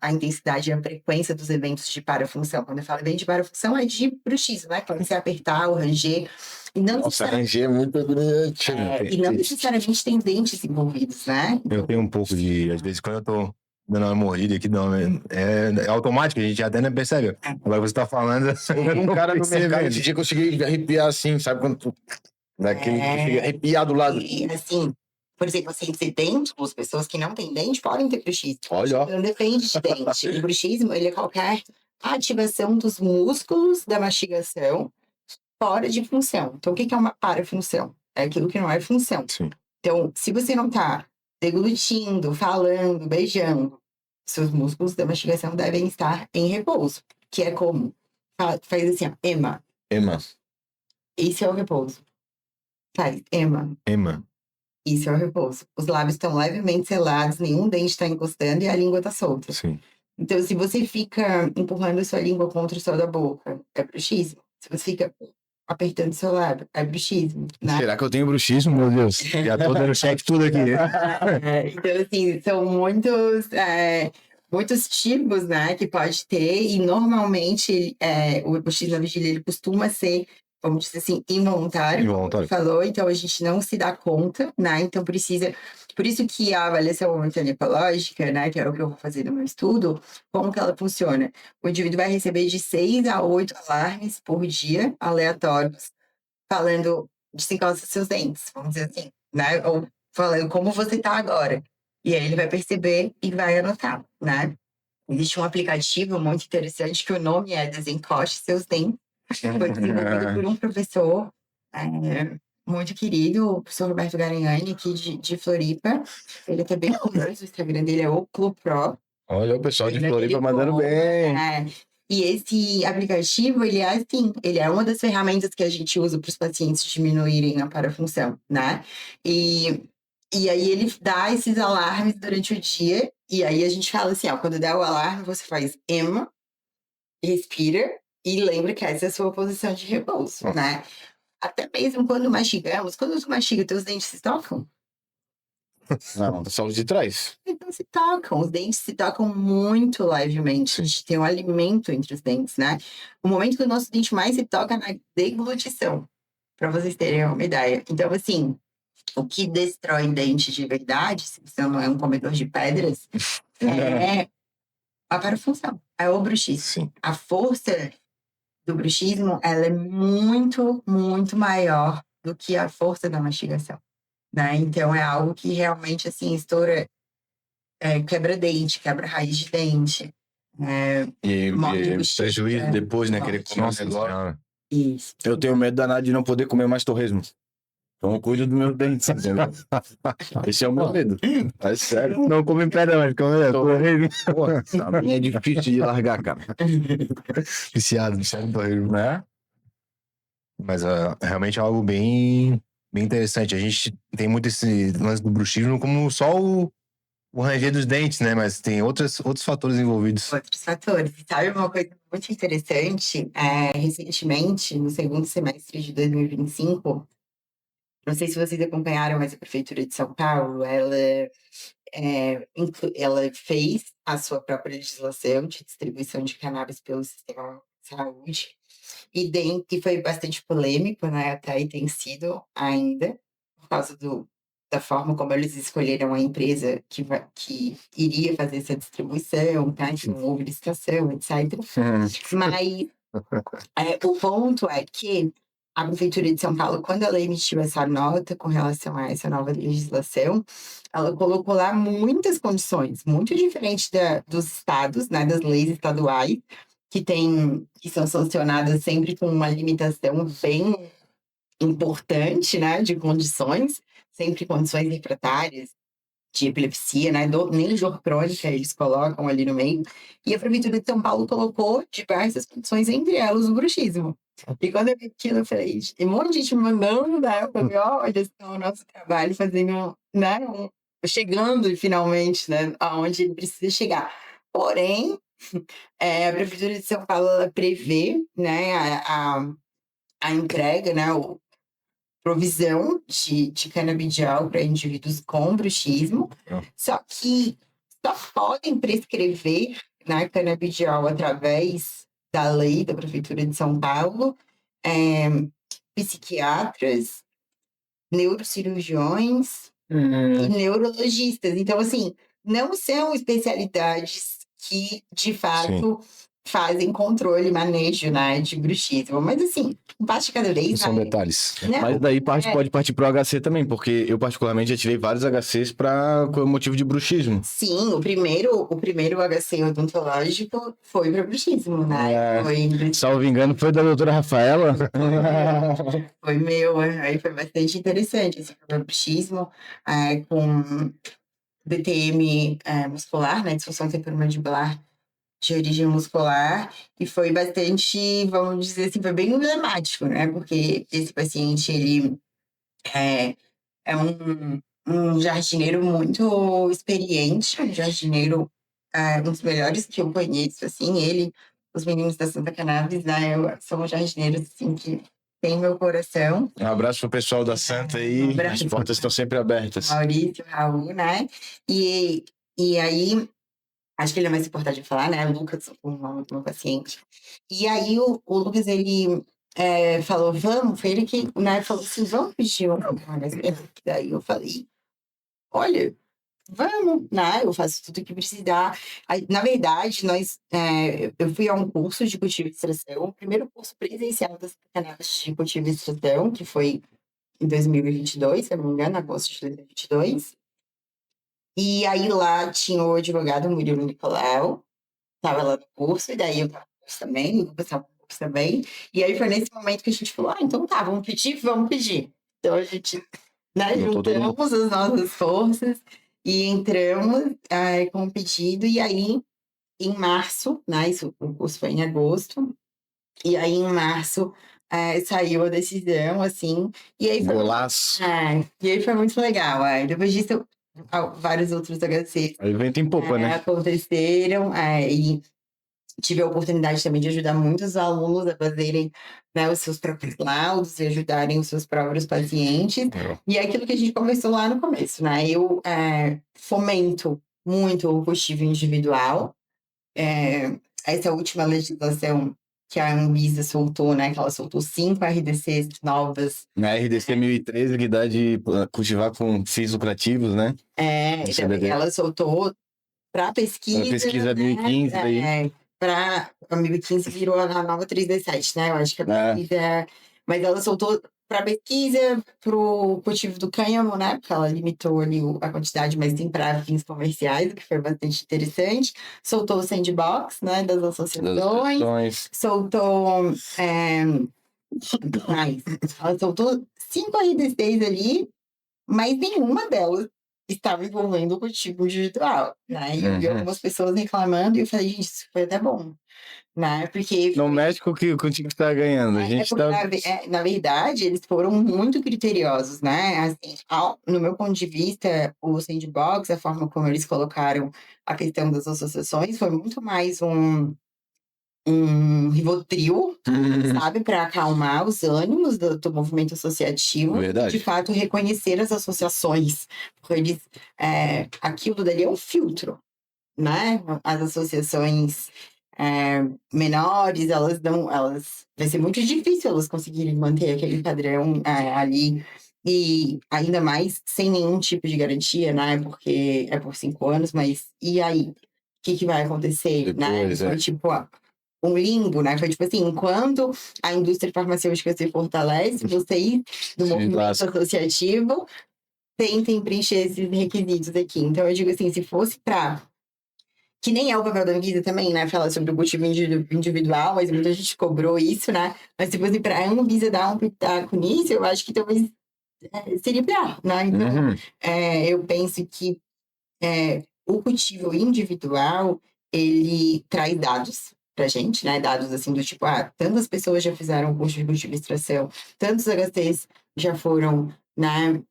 a intensidade e a frequência dos eventos de parafunção. Quando eu falo bem de parafunção, é de bruxismo, né? Quando você apertar ou ranger. E não Nossa, ranger é muito grande. e não necessariamente tem dentes envolvidos, né? Eu tenho um pouco de... Às vezes, quando eu tô dando uma mordida aqui, é automático, a gente até não percebe. Agora você tá falando... Um cara no mercado esse dia conseguiu arrepiar assim, sabe? Quando tu... Daquele que chega a arrepiar do lado. E assim, por exemplo, pacientes idênticos, pessoas que não têm dente, podem ter bruxismo. Olha, ó. Não depende de dente. O bruxismo, ele é qualquer ativação dos músculos da mastigação fora de função. Então, o que é uma parafunção? É aquilo que não é função. Sim. Então, se você não está deglutindo, falando, beijando, seus músculos da mastigação devem estar em repouso. Que é como? Faz assim, ó, ema. Ema. Esse é o repouso. Faz, ema. Ema. Isso é o repouso. Os lábios estão levemente selados, nenhum dente está encostando e a língua está solta. Sim. Então, se você fica empurrando sua língua contra o céu da boca, é bruxismo. Se você fica apertando seu lábio, é bruxismo, né? Será que eu tenho bruxismo, meu Deus? Já tô dando check tudo aqui. Então, assim, são muitos tipos, né, que pode ter, e normalmente o bruxismo na vigília, ele costuma ser, vamos dizer assim, involuntário, como Involuntário. você falou, então a gente não se dá conta, né, então por isso que a avaliação momentânea ecológica, né, que é o que eu vou fazer no meu estudo, como que ela funciona? O indivíduo vai receber de 6 a 8 alarmes por dia, aleatórios, falando desencosta seus dentes, vamos dizer assim, né? Ou falando como você tá agora. E aí ele vai perceber e vai anotar, né? Existe um aplicativo muito interessante que o nome é Desencoste Seus Dentes. Foi desenvolvido por um professor muito querido, o professor Roberto Garanhani, aqui de Floripa. Ele é até bem famoso, o Instagram dele é Oclopro. Olha o pessoal de Ele é Floripa aquele mandando bom, bem. E esse aplicativo, ele é assim, ele é uma das ferramentas que a gente usa para os pacientes diminuírem a parafunção, né? E aí ele dá esses alarmes durante o dia, e aí a gente fala assim, ó, quando der o alarme, você faz EMA, respira, e lembra que essa é a sua posição de repouso, né? Até mesmo quando mastigamos, quando tu mastiga, teus dentes se tocam? Não, só os de trás. Então se tocam, os dentes se tocam muito levemente. A gente tem um alimento entre os dentes, né? O momento que o nosso dente mais se toca é na deglutição, para vocês terem uma ideia. Então, assim, o que destrói dente de verdade, se você não é um comedor de pedras, é a parafunção, é o bruxismo. Sim. A força do bruxismo, ela é muito, muito maior do que a força da mastigação, né? Então, é algo que realmente, assim, estoura, quebra dente, quebra raiz de dente. E Morde bochecha, prejuízo depois, né? Querer comer um Nossa negócio. senhora. Isso. Eu tenho medo danado de não poder comer mais torresmo. Então eu cuido dos meus dentes, entendeu? Esse é o meu medo. É sério. Não come pedra, mas come torresmo. Pô, a minha é difícil de largar, cara. Viciado em torresmo. Né? Mas realmente é algo bem, bem interessante. A gente tem muito esse lance do bruxismo como só o ranger dos dentes, né? Mas tem outros fatores envolvidos. Outros fatores. Sabe uma coisa muito interessante? Recentemente, no segundo semestre de 2025, não sei se vocês acompanharam, mas a Prefeitura de São Paulo, ela fez a sua própria legislação de distribuição de cannabis pelo sistema de saúde. E foi bastante polêmico, né? Até aí tem sido ainda, por causa da forma como eles escolheram a empresa que iria fazer essa distribuição, tá? Então, houve licitação, etc. Mas o ponto é que a Prefeitura de São Paulo, quando ela emitiu essa nota com relação a essa nova legislação, ela colocou lá muitas condições, muito diferentes dos estados, né, das leis estaduais, que são sancionadas sempre com uma limitação bem importante, né, de condições, sempre condições refratárias, de epilepsia, né? Nem dor crônica eles colocam ali no meio. E a Prefeitura de São Paulo colocou diversas condições, entre elas o bruxismo. E quando eu vi aquilo, eu falei, tem um monte de gente me mandando, né? Eu falei, olha, esse é o nosso trabalho fazendo, né? Chegando finalmente, né? Aonde ele precisa chegar. Porém, a Prefeitura de São Paulo, ela prevê, né? A entrega, né? Provisão de canabidiol para indivíduos com bruxismo, só que só podem prescrever, né, canabidiol através da lei da Prefeitura de São Paulo, psiquiatras, neurocirurgiões e neurologistas. Então, assim, não são especialidades que, de fato, fazem controle e manejo, né, de bruxismo. Mas, assim, um passo de cada vez. São detalhes. Não, Mas daí pode partir pro HC também, porque eu particularmente já tirei vários HCs com motivo de bruxismo. Sim, o primeiro HC odontológico foi para bruxismo, né? Salvo engano, foi da doutora Rafaela. Foi meu, aí foi bastante interessante, assim, para bruxismo, com DTM muscular, né? Disfunção temporomandibular de origem muscular, e foi bastante, vamos dizer assim, foi bem emblemático, né? Porque esse paciente, ele é um um jardineiro muito experiente, um jardineiro, um dos melhores que eu conheço, assim, ele, os meninos da Santa Cannabis, né, são jardineiros, assim, que tem meu coração. Um abraço pro pessoal da Santa aí, as portas estão sempre abertas. Maurício, Raul, né, e aí, acho que ele é mais importante de falar, né, o Lucas, o meu paciente. E aí, o Lucas, ele falou, vamos, foi ele que, né, falou assim, vamos pedir uma. Daí eu falei, olha, vamos, né? Eu faço tudo o que precisar. Aí, na verdade, eu fui a um curso de cultivo e extração, o primeiro curso presencial das cannabis de cultivo e extração, que foi em 2022, se eu não me engano, agosto de 2022. E aí lá tinha o advogado Murilo Nicolau, estava lá no curso, e daí eu estava no curso também, o Lucas estava no curso também. E aí foi nesse momento que a gente falou, então tá, vamos pedir. Então a gente, né, juntamos as nossas forças e entramos com o pedido. E aí, em março, né, o curso foi em agosto, e aí em março saiu a decisão, assim, e aí foi, Golaço. e aí foi muito legal. Depois disso, vários outros HCs Aí vem tem pouco, né? aconteceram, e tive a oportunidade também de ajudar muitos alunos a fazerem, né, os seus próprios laudos e ajudarem os seus próprios pacientes. E é aquilo que a gente conversou lá no começo, né? Eu fomento muito o cultivo individual. Essa última legislação que a Anvisa soltou, né? Que ela soltou 5 RDCs novas. Na RDC 1013, que dá de cultivar com fins lucrativos, né? Ela soltou para pesquisa. Para pesquisa 1015 daí. Para 2015 virou a nova 317, né? Eu acho que a pesquisa. Mas ela soltou para pesquisa, para o cultivo do cânhamo, né? Porque ela limitou ali a quantidade, mas sim para fins comerciais, o que foi bastante interessante. Soltou o sandbox, né? Das associações. Soltou. Ela soltou 5 RDCs ali, mas nenhuma delas estava envolvendo o cultivo individual, né? E eu vi algumas pessoas reclamando e eu falei, gente, isso foi até bom, né? Porque... No México que o time está ganhando, a gente na verdade, eles foram muito criteriosos, né? Assim, no meu ponto de vista, o Sandbox, a forma como eles colocaram a questão das associações, foi muito mais um Rivotril, sabe, para acalmar os ânimos do movimento associativo. Verdade. De fato, reconhecer as associações, porque eles, aquilo dali é um filtro, né? As associações menores, vai ser muito difícil elas conseguirem manter aquele padrão ali, e ainda mais sem nenhum tipo de garantia, né? Porque é por 5 anos, mas e aí? O que vai acontecer, Depois, né? Foi tipo um limbo, né? Foi tipo assim, enquanto a indústria farmacêutica se fortalece, vocês do movimento associativo tentem preencher esses requisitos aqui. Então, eu digo assim, se fosse para... Que nem é o papel da Anvisa também, né? Falar sobre o cultivo individual, mas muita gente cobrou isso, né? Mas se fosse para a Anvisa dar um pitaco nisso, eu acho que talvez seria pior, né? Então, eu penso que o cultivo individual, ele traz dados pra gente, né? Dados assim do tipo, tantas pessoas já fizeram o curso de cultivo e extração, tantos HTs já foram, né,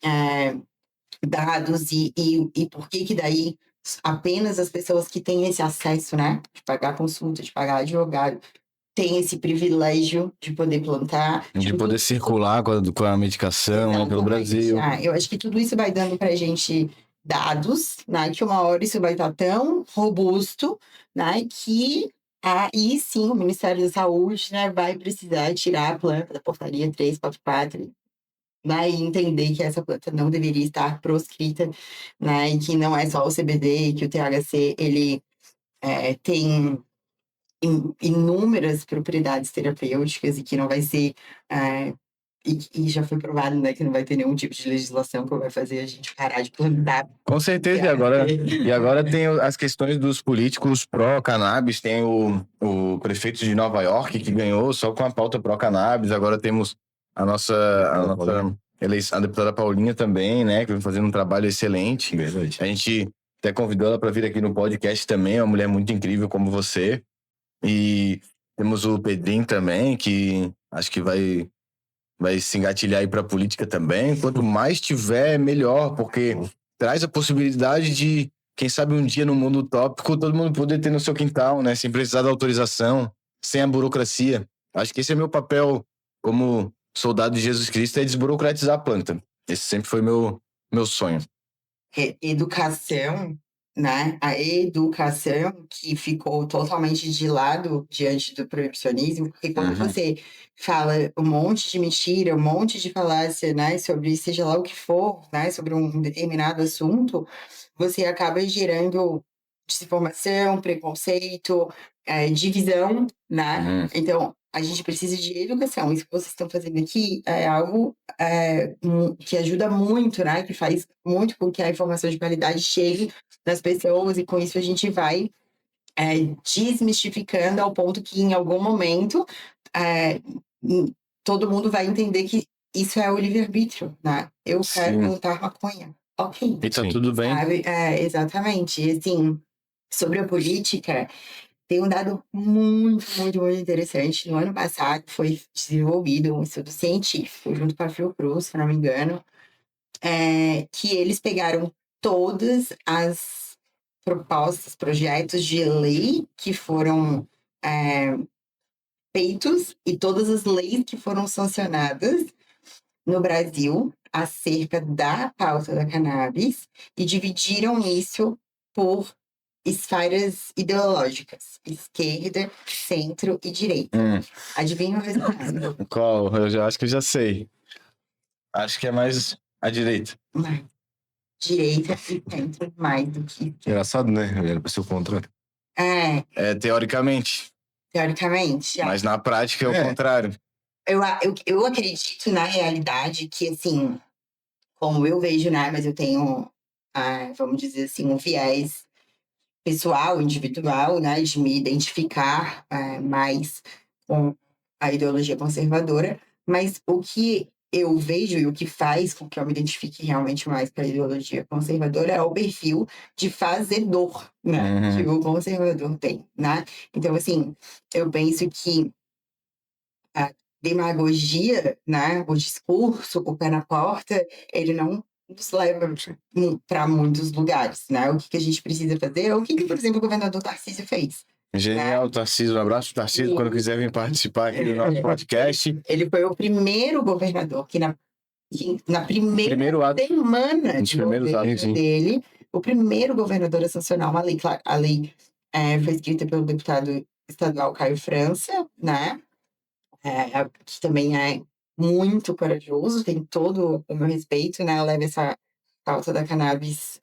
dados, e por que daí apenas as pessoas que têm esse acesso, né, de pagar consulta, de pagar advogado, têm esse privilégio de poder plantar. De poder circular com a medicação, né, pelo Brasil. Eu acho que tudo isso vai dando pra gente dados, né, que uma hora isso vai estar tão robusto, né, que aí sim o Ministério da Saúde, né, vai precisar tirar a planta da portaria 344, né, e entender que essa planta não deveria estar proscrita, né, e que não é só o CBD, que o THC, ele tem inúmeras propriedades terapêuticas e que não vai ser... E já foi provado, né, que não vai ter nenhum tipo de legislação que vai fazer a gente parar de plantar. Com certeza, e agora tem as questões dos políticos pró-cannabis, tem o prefeito de Nova York que ganhou só com a pauta pró-cannabis, agora temos a nossa a deputada Paulinha também, né, que vem fazendo um trabalho excelente. Verdade. A gente até convidou ela para vir aqui no podcast também, é uma mulher muito incrível como você. E temos o Pedrinho também, que acho que vai vai se engatilhar aí pra política também. Quanto mais tiver, melhor, porque traz a possibilidade de, quem sabe um dia no mundo utópico, todo mundo poder ter no seu quintal, né? Sem precisar da autorização, sem a burocracia. Acho que esse é meu papel como soldado de Jesus Cristo, é desburocratizar a planta. Esse sempre foi meu sonho. Educação, né? A educação que ficou totalmente de lado diante do proibicionismo, porque quando você fala um monte de mentira, um monte de falácia, né, sobre seja lá o que for, né, sobre um determinado assunto, você acaba gerando desinformação, preconceito, divisão, né? Então, a gente precisa de educação. Isso que vocês estão fazendo aqui é algo que ajuda muito, né? Que faz muito com que a informação de qualidade chegue nas pessoas e com isso a gente vai desmistificando ao ponto que em algum momento todo mundo vai entender que isso é o livre-arbítrio, né? Eu quero plantar maconha. Ok. E tá tudo bem. Sabe? Exatamente. E assim, sobre a política, tem um dado muito, muito, muito interessante. No ano passado foi desenvolvido um estudo científico junto com a Fiocruz, se não me engano, que eles pegaram todas as propostas, projetos de lei que foram feitos e todas as leis que foram sancionadas no Brasil acerca da pauta da cannabis e dividiram isso por esferas ideológicas, esquerda, centro e direita. Adivinha o resultado? Qual? Eu já acho que eu já sei. Acho que é mais à direita. Mais. Direita e centro mais do que... Engraçado, né? Era pra ser o contrário. Teoricamente. Teoricamente. Mas na prática é o contrário. Eu acredito na realidade que, assim, como eu vejo, né? Mas eu tenho, vamos dizer assim, um viés pessoal, individual, né? De me identificar mais com a ideologia conservadora. Mas o que eu vejo e o que faz com que eu me identifique realmente mais com a ideologia conservadora é o perfil de fazedor, né? Que o conservador tem, né? Então, assim, eu penso que a demagogia, né? O discurso, o pé na porta, ele não nos leva para muitos lugares, né? O que a gente precisa fazer? O que por exemplo, o governador Tarcísio fez? Genial, Tarcísio. Um abraço, Tarcísio, quando quiser vir participar aqui do nosso podcast. Ele foi o primeiro governador que na primeira semana de governo dele, o primeiro governador a sancionar uma lei. A lei foi escrita pelo deputado estadual Caio França, né? Que também é muito corajoso, tem todo o meu respeito, né? Leva essa pauta da cannabis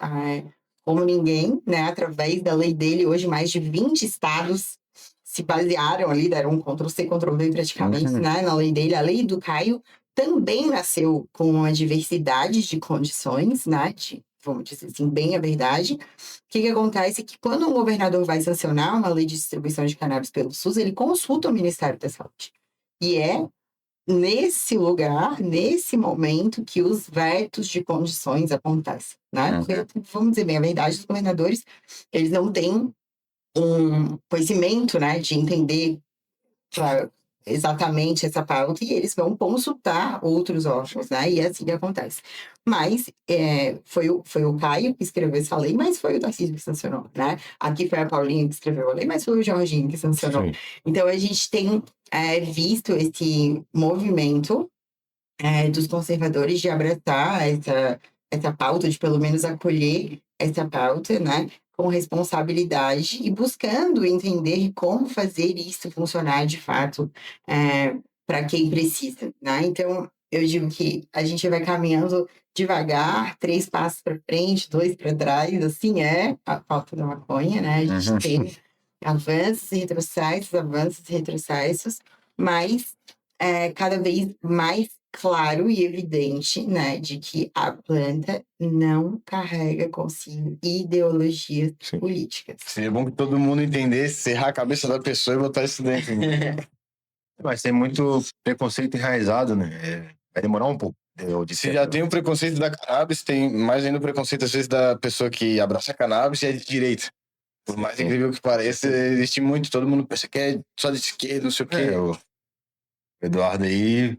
como ninguém, né? Através da lei dele, hoje mais de 20 estados se basearam ali, deram um Ctrl-C, Ctrl-V praticamente, né? Na lei dele. A lei do Caio também nasceu com uma diversidade de condições, né? Vamos dizer assim, bem a verdade. O que acontece é que quando um governador vai sancionar uma lei de distribuição de cannabis pelo SUS, ele consulta o Ministério da Saúde. E é nesse lugar, nesse momento, que os vetos de condições acontecem, né? Porque, vamos dizer bem a verdade, os governadores, eles não têm um conhecimento, né, de entender exatamente essa pauta e eles vão consultar outros órgãos, né? E é assim que acontece. Mas foi o Caio que escreveu essa lei, mas foi o Tarcísio que sancionou, né? Aqui foi a Paulinha que escreveu a lei, mas foi o Jorginho que sancionou. Sim. Então, a gente tem visto esse movimento dos conservadores de abraçar essa pauta, de pelo menos acolher essa pauta, né? Com responsabilidade e buscando entender como fazer isso funcionar de fato para quem precisa, né? Então, eu digo que a gente vai caminhando devagar, 3 passos para frente, 2 para trás, assim é a pauta da maconha, né? A gente tem avanços e retrocessos, mas cada vez mais claro e evidente, né, de que a planta não carrega consigo ideologias políticas. Seria bom que todo mundo entendesse, serrar a cabeça da pessoa e botar isso dentro. Mas tem muito preconceito enraizado, né? Vai demorar um pouco. Se já tem o preconceito da cannabis, tem mais ainda o preconceito, às vezes, da pessoa que abraça a cannabis e é de direita. Por mais incrível que pareça, existe muito. Todo mundo pensa que é só de esquerda, não sei o quê. O Eduardo aí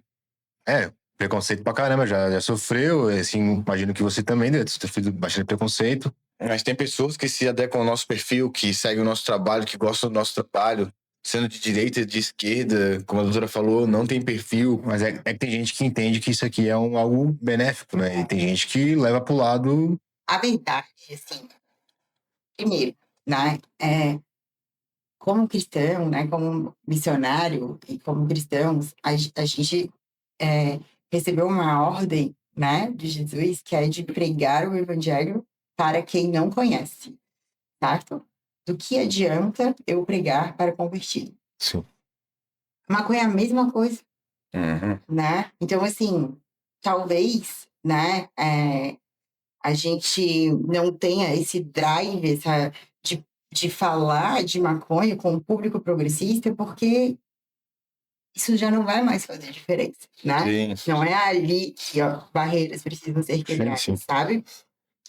Preconceito pra caramba, já sofreu, assim, imagino que você também deve ter sofrido bastante preconceito. Mas tem pessoas que se adequam ao nosso perfil, que seguem o nosso trabalho, que gostam do nosso trabalho, sendo de direita, de esquerda, como a doutora falou, não tem perfil. Mas é que tem gente que entende que isso aqui é algo benéfico, né? E tem gente que leva pro lado. A verdade, assim, primeiro, né, como cristão, né, como missionário e como cristãos, a gente recebeu uma ordem, né, de Jesus, que é de pregar o evangelho para quem não conhece, certo? Do que adianta eu pregar para convertido? Sim. Maconha é a mesma coisa, Uhum. né? Então, assim, talvez, né, a gente não tenha esse drive, de falar de maconha com o público progressista, porque isso já não vai mais fazer diferença, né? Sim. Não é ali que barreiras precisam ser quebradas, sim. sabe?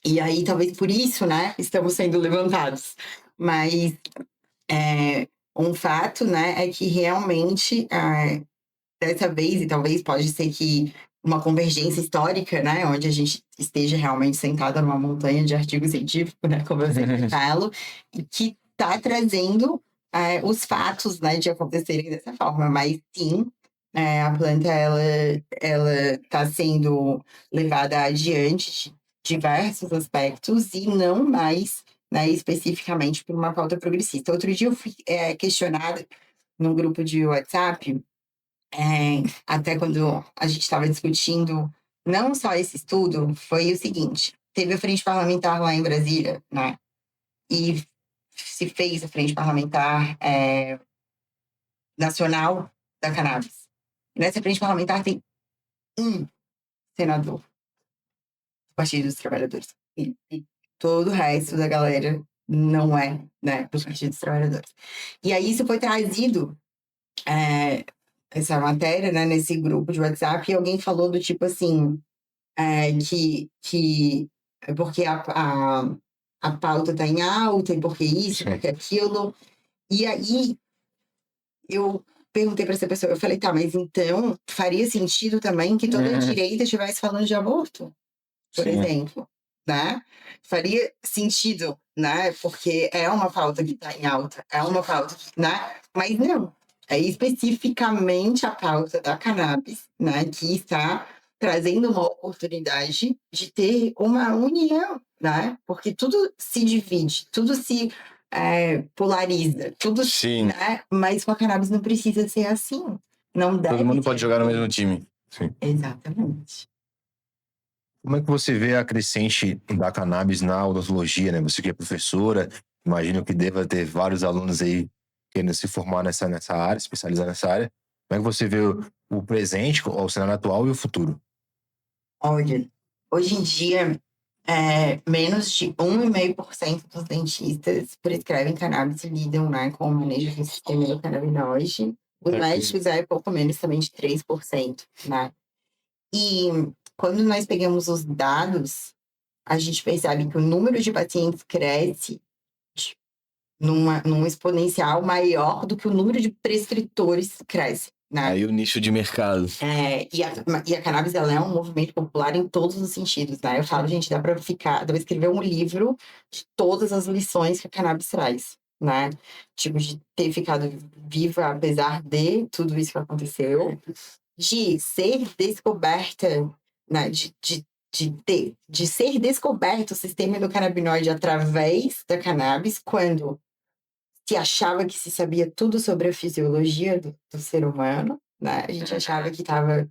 E aí, talvez por isso, né, estamos sendo levantados. Mas um fato, né, é que realmente, dessa vez, e talvez pode ser que uma convergência histórica, né, onde a gente esteja realmente sentada numa montanha de artigo científico, né, como eu sempre falo, e que está trazendo os fatos, né, de acontecerem dessa forma. Mas sim, a planta ela está sendo levada adiante de diversos aspectos e não mais, né, especificamente por uma pauta progressista. Outro dia eu fui questionada num grupo de WhatsApp, até quando a gente estava discutindo não só esse estudo, foi o seguinte: teve a frente parlamentar lá em Brasília, né? E se fez a frente parlamentar nacional da cannabis. E nessa frente parlamentar tem um senador do Partido dos Trabalhadores. E todo o resto da galera não é, né, do Partido dos Trabalhadores. E aí isso foi trazido, essa matéria, né, nesse grupo de WhatsApp, e alguém falou do tipo assim, que é porque a pauta está em alta, e porque isso, Sim. porque aquilo. E aí eu perguntei para essa pessoa, eu falei, tá, mas então faria sentido também que toda a direita estivesse falando de aborto, por Sim. exemplo, né? Faria sentido, né? Porque é uma pauta que está em alta, é uma pauta, né? Mas não, é especificamente a pauta da cannabis, né? Que está trazendo uma oportunidade de ter uma união, né? Porque tudo se divide, tudo se polariza, tudo, Sim. né? Mas com a cannabis não precisa ser assim. Não deve Todo mundo ser pode jogar no assim. mesmo time. Sim. Exatamente. Como é que você vê a crescente da cannabis na odontologia, né? Você que é professora, imagino que deva ter vários alunos aí querendo se formar nessa área, especializar nessa área. Como é que você vê o presente, o cenário atual e o futuro? Olha, hoje em dia, menos de 1,5% dos dentistas prescrevem cannabis e lidam, né, com o manejo do sistema endocannabinoide. Os médicos é pouco menos também de 3%, né? E quando nós pegamos os dados, a gente percebe que o número de pacientes cresce num exponencial maior do que o número de prescritores cresce, né? Aí o nicho de mercado. E a cannabis, ela é um movimento popular em todos os sentidos, né? Eu falo, gente, dá pra escrever um livro de todas as lições que a cannabis traz, né? Tipo, de ter ficado viva apesar de tudo isso que aconteceu, de ser descoberta, né? De ser descoberto o sistema endocannabinoide através da cannabis, quando se achava que se sabia tudo sobre a fisiologia do ser humano, né? A gente achava que estava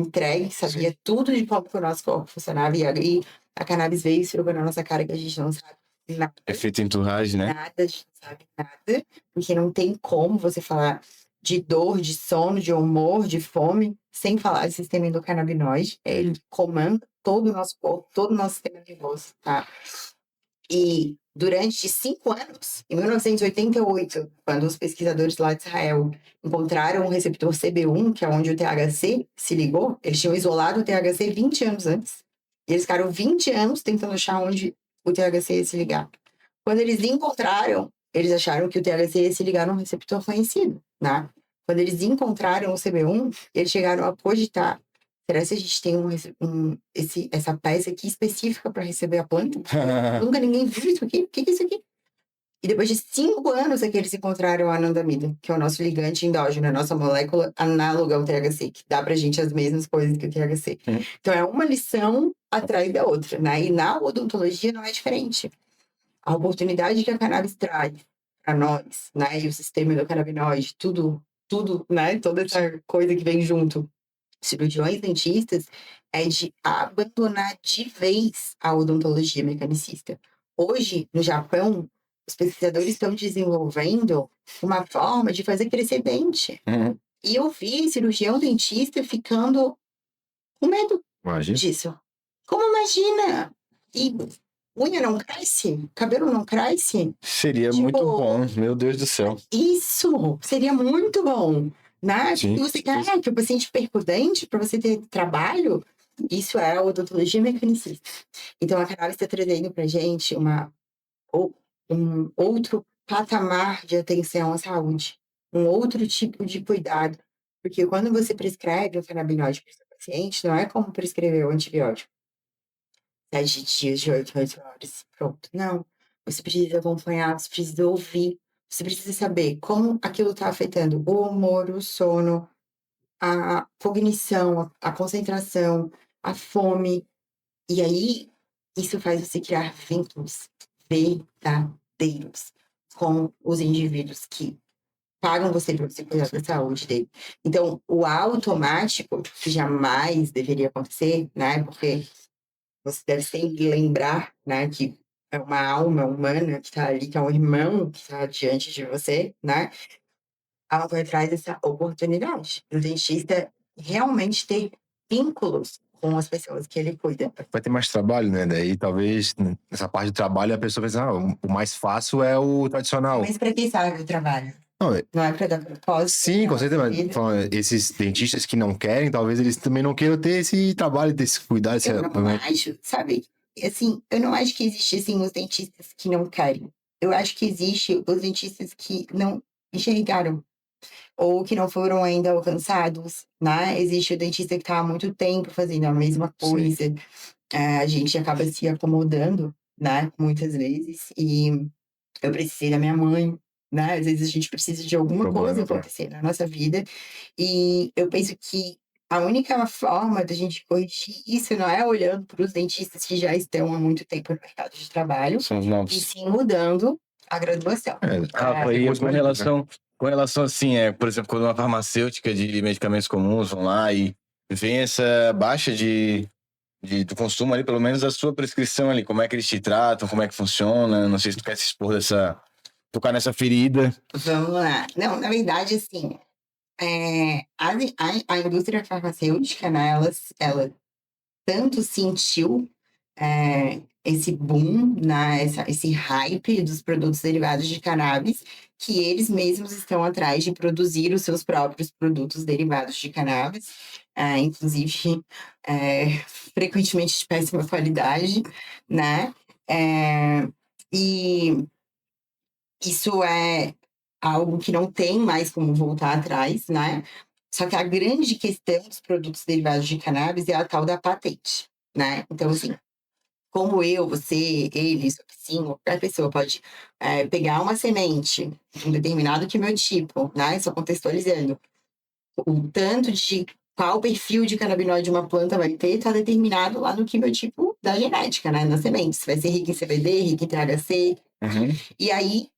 entregue, que sabia tudo de como que o nosso corpo funcionava, e aí a cannabis veio e esfregou na nossa cara que a gente não sabe nada. Efeito entourage, né? Nada, a gente não sabe nada, porque não tem como você falar de dor, de sono, de humor, de fome, sem falar de sistema endocannabinoide. Ele comanda todo o nosso corpo, todo o nosso sistema nervoso, tá? E durante 5 anos, em 1988, quando os pesquisadores lá de Israel encontraram o receptor CB1, que é onde o THC se ligou, eles tinham isolado o THC 20 anos antes. E eles ficaram 20 anos tentando achar onde o THC ia se ligar. Quando eles encontraram, eles acharam que o THC ia se ligar num receptor conhecido, né? Quando eles encontraram o CB1, eles chegaram a cogitar será se a gente tem essa peça aqui específica para receber a planta? Nunca ninguém viu isso aqui. O que é isso aqui? E depois de 5 anos é que eles encontraram a anandamida, que é o nosso ligante endógeno, a nossa molécula análoga ao THC, que dá pra gente as mesmas coisas que o THC. Então é uma lição atrás da outra, né? E na odontologia não é diferente. A oportunidade que a cannabis traz para nós, né? E o sistema endocannabinoide, tudo, né? Toda essa coisa que vem junto. Cirurgiões dentistas é de abandonar de vez a odontologia mecanicista. Hoje, no Japão, os pesquisadores estão desenvolvendo uma forma de fazer crescer dente. E eu vi cirurgião dentista ficando com medo Imagina. disso. Como imagina? E unha não cresce? Cabelo não cresce? Seria Tipo, muito bom, meu Deus do céu. Isso seria muito bom, né? Sim. E você quer que o paciente perca o dente para você ter trabalho? Isso é a odontologia mecanicista. Então, a cannabis está trazendo para gente um outro patamar de atenção à saúde, um outro tipo de cuidado. Porque quando você prescreve o canabinoide para o seu paciente, não é como prescrever o antibiótico. 7 dias, de 8 horas, pronto. Não. Você precisa acompanhar, você precisa ouvir, você precisa saber como aquilo está afetando o humor, o sono, a cognição, a concentração, a fome. E aí, isso faz você criar vínculos verdadeiros com os indivíduos que pagam você para você cuidar da saúde dele. Então, o automático, que jamais deveria acontecer, né? Porque você deve sempre lembrar, né, que é uma alma humana que está ali, que é um irmão que está diante de você, né? Ela vai traz essa oportunidade do dentista realmente ter vínculos com as pessoas que ele cuida. Vai ter mais trabalho, né? Daí talvez nessa parte do trabalho a pessoa pensa, o mais fácil é o tradicional. Mas para quem sabe o trabalho? Não é para dar propósito? Sim, com certeza. Mas, esses dentistas que não querem, talvez eles também não queiram ter esse trabalho, ter esse cuidado. Eu não acho, sabe? Assim, eu não acho que existe, assim, os dentistas que não querem. Eu acho que existe os dentistas que não enxergaram ou que não foram ainda alcançados, né? Existe o dentista que está há muito tempo fazendo a mesma coisa. A gente acaba se acomodando, né? Muitas vezes. E eu precisei da minha mãe, né? Às vezes a gente precisa de alguma coisa acontecer na nossa vida. E eu penso que a única forma da gente corrigir isso não é olhando para os dentistas que já estão há muito tempo no mercado de trabalho, São os novos. e sim mudando a graduação. Rafa, e com relação assim, por exemplo, quando uma farmacêutica de medicamentos comuns vão lá e vem essa baixa do consumo ali, pelo menos a sua prescrição ali, como é que eles te tratam, como é que funciona, não sei se tu quer se expor tocar nessa ferida. Vamos lá. Não, na verdade, assim, a indústria farmacêutica, né, ela tanto sentiu esse boom, né, esse hype dos produtos derivados de cannabis, que eles mesmos estão atrás de produzir os seus próprios produtos derivados de cannabis, inclusive frequentemente de péssima qualidade, né? E isso é algo que não tem mais como voltar atrás, né? Só que a grande questão dos produtos derivados de cannabis é a tal da patente, né? Então, assim, como eu, você, eles, sim, qualquer pessoa pode pegar uma semente de um determinado quimiotipo, né? Só contextualizando. O tanto de qual perfil de canabinoide uma planta vai ter está determinado lá no quimiotipo da genética, né? Na semente. Se vai ser rico em CBD, rico em THC. E aí,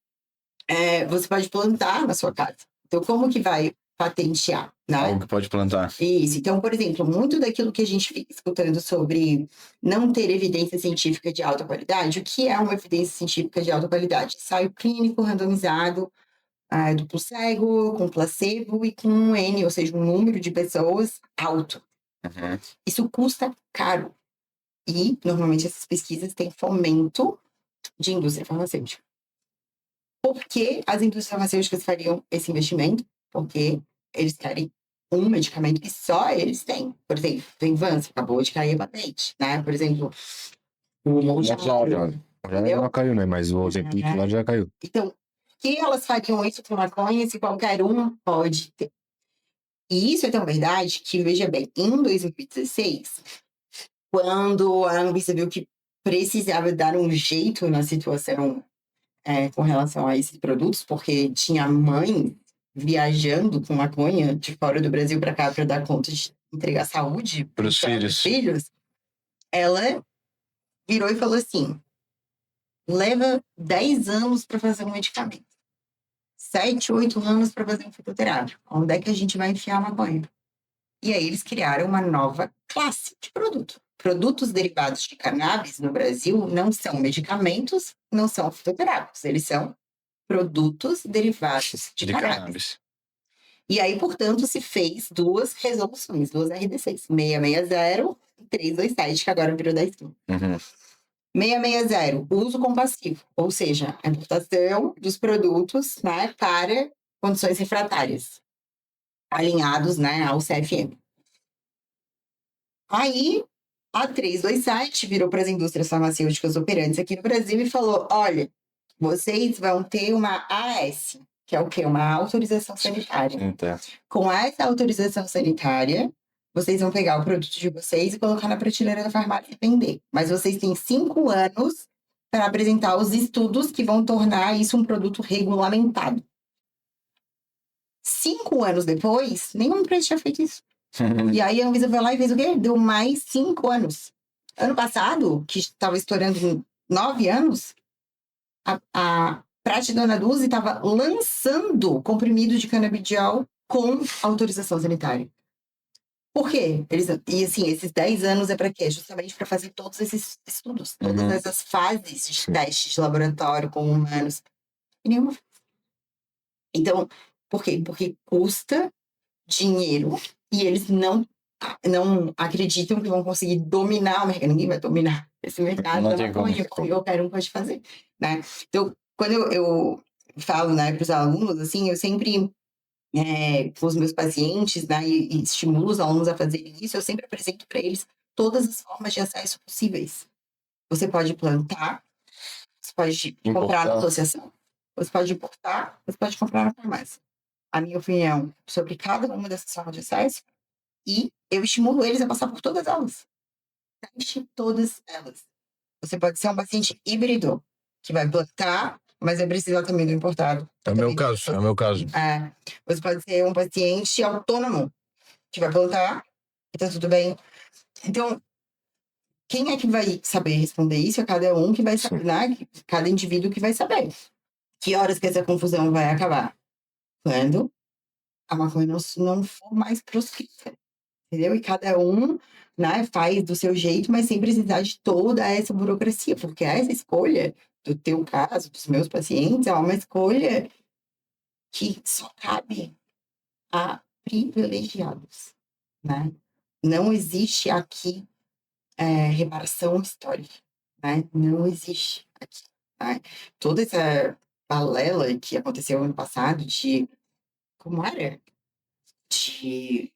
você pode plantar na sua casa. Então, como que vai patentear, né? Algo que pode plantar. Isso. Então, por exemplo, muito daquilo que a gente fica escutando sobre não ter evidência científica de alta qualidade, o que é uma evidência científica de alta qualidade? Ensaio clínico randomizado, duplo cego, com placebo e com um N, ou seja, um número de pessoas alto. Isso custa caro. E, normalmente, essas pesquisas têm fomento de indústria farmacêutica. Por que as indústrias farmacêuticas fariam esse investimento? Porque eles querem um medicamento que só eles têm. Por exemplo, tem Vance, acabou de cair a patente, né? Por exemplo, o Monjaro. Já não caiu, né? Mas o Ozempic lá já caiu. Então, que elas fariam isso com maconha se qualquer um pode ter? E isso é tão verdade que, veja bem, em 2016, quando a Anvisa viu que precisava dar um jeito na situação com relação a esses produtos, porque tinha mãe viajando com maconha de fora do Brasil para cá para dar conta de entregar saúde Para os filhos, ela virou e falou assim: leva 10 anos para fazer um medicamento. 7, 8 anos para fazer um fitoterápico. Onde é que a gente vai enfiar a maconha? E aí eles criaram uma nova classe de produto. Produtos derivados de cannabis no Brasil não são medicamentos, não são fitoterápicos. Eles são produtos derivados de cannabis. E aí, portanto, se fez 2 resoluções, 2 RDCs, 660 e 327, que agora virou 10. 660, uso compassivo, ou seja, a importação dos produtos, né, para condições refratárias, alinhados, né, ao CFM. Aí, a 327 virou para as indústrias farmacêuticas operantes aqui no Brasil e falou: olha, vocês vão ter uma AS, que é o quê? Uma autorização sanitária. Com essa autorização sanitária, vocês vão pegar o produto de vocês e colocar na prateleira da farmácia e vender. Mas vocês têm 5 anos para apresentar os estudos que vão tornar isso um produto regulamentado. 5 anos depois, nenhuma empresa tinha feito isso. E aí a Anvisa foi lá e fez o quê? Deu mais 5 anos. Ano passado, que estava estourando 9 anos, a Prate Dona Dulce estava lançando comprimido de canabidiol com autorização sanitária. Por quê? E assim, esses 10 anos é para quê? Justamente para fazer todos esses estudos, todas essas fases de testes de laboratório com humanos. E nenhuma fez. Então, por quê? Porque custa dinheiro e eles não acreditam que vão conseguir dominar o mercado. Ninguém vai dominar esse mercado da maconha, porque qualquer um pode fazer, né? Então, quando eu falo, né, para os alunos, assim, eu sempre... com os meus pacientes, né, e estimulo os alunos a fazerem isso, eu sempre apresento para eles todas as formas de acesso possíveis. Você pode plantar, você pode comprar na associação, você pode importar, você pode comprar na farmácia. A minha opinião sobre cada uma dessas formas de acesso, e eu estimulo eles a passar por todas elas. Teste todas elas. Você pode ser um paciente híbrido, que vai plantar, mas vai precisar também do importado. É o meu caso. Você pode ser um paciente autônomo, que vai plantar e tá tudo bem. Então, quem é que vai saber responder isso? É cada um que vai saber, né? Cada indivíduo que vai saber. Que horas que essa confusão vai acabar? Quando a maconha não for mais proscrita, entendeu? E cada um, né, faz do seu jeito, mas sem precisar de toda essa burocracia, porque essa escolha do teu caso, dos meus pacientes, é uma escolha que só cabe a privilegiados, né? Não existe aqui reparação histórica, né? Não existe aqui, né? Toda essa balela que aconteceu ano passado de... Como era? De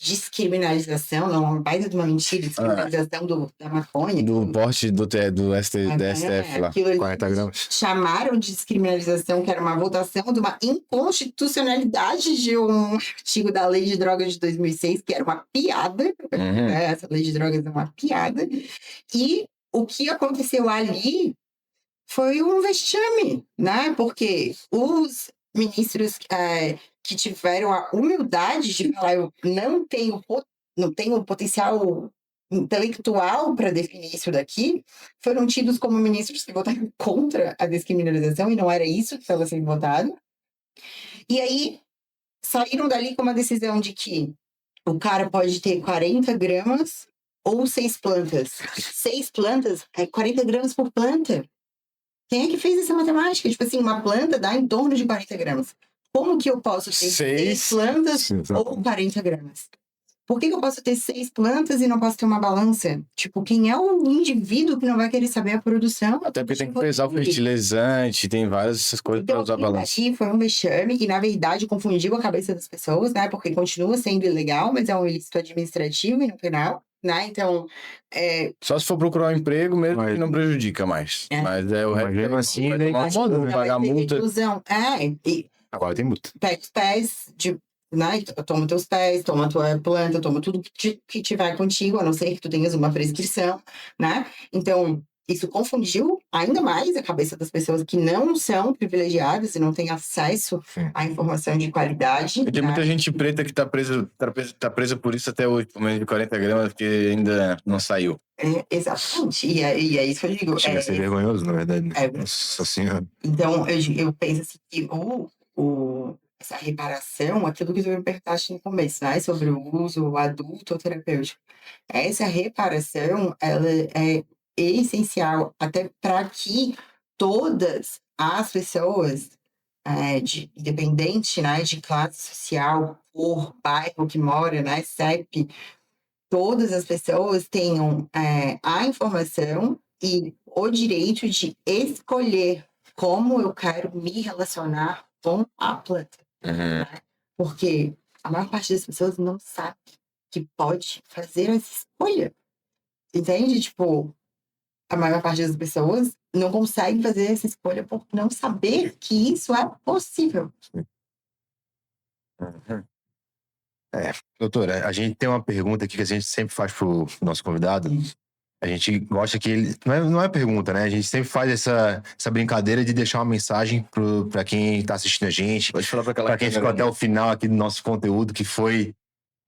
descriminalização, não, uma baita de uma mentira, descriminalização da maconha. Do porte do STF lá, 40 gramas. Chamaram de descriminalização, que era uma votação de uma inconstitucionalidade de um artigo da Lei de Drogas de 2006, que era uma piada. Né? Essa Lei de Drogas é uma piada. E o que aconteceu ali foi um vexame, né? Porque os ministros que tiveram a humildade de falar: eu não tenho potencial intelectual para definir isso daqui, foram tidos como ministros que votaram contra a descriminalização, e não era isso que estava sendo votado. E aí saíram dali com uma decisão de que o cara pode ter 40 gramas ou 6 plantas. 6 plantas é 40 gramas por planta. Quem é que fez essa matemática? Tipo assim, uma planta dá em torno de 40 gramas. Como que eu posso ter 6 plantas ou 40 gramas? Por que eu posso ter 6 plantas e não posso ter uma balança? Tipo, quem é o indivíduo que não vai querer saber a produção? Até porque tem que pesar o fertilizante, tem várias essas coisas para usar balança. Aqui foi um vexame e, na verdade, confundiu a cabeça das pessoas, né? Porque continua sendo ilegal, mas é um ilícito administrativo e não penal. Né? Então, só se for procurar um emprego mesmo, que não prejudica mais. Mas o resto mesmo assim, vai pagar multa. Agora tem multa. Agora tem multa. Pega os pés de né? Toma teus pés, toma tua planta, toma tudo que tiver contigo, a não ser que tu tenhas uma prescrição, né? Então, isso confundiu ainda mais a cabeça das pessoas que não são privilegiadas e não têm acesso à informação de qualidade. E tem muita gente preta que tá presa por isso até hoje, por menos de 40 gramas, que ainda não saiu. Exatamente. E é isso que eu digo. Chega a ser vergonhoso, na verdade. Né? É. Nossa senhora. Então, eu penso assim que essa reparação, aquilo que tu me perguntaste no começo, né? Sobre o uso adulto ou terapêutico. Essa reparação, ela é essencial até para que todas as pessoas, independente, né, de classe social, cor, bairro que mora, né, CEP, todas as pessoas tenham a informação e o direito de escolher como eu quero me relacionar com a planta. Uhum. Porque a maior parte das pessoas não sabe que pode fazer essa escolha. Entende? Tipo, a maior parte das pessoas não consegue fazer essa escolha por não saber que isso é possível. Uhum. Doutora, a gente tem uma pergunta aqui que a gente sempre faz pro nosso convidado. A gente gosta que ele... Não é pergunta, né? A gente sempre faz essa brincadeira de deixar uma mensagem pra quem tá assistindo a gente. Pode falar Pra quem ficou até o final aqui do nosso conteúdo, que foi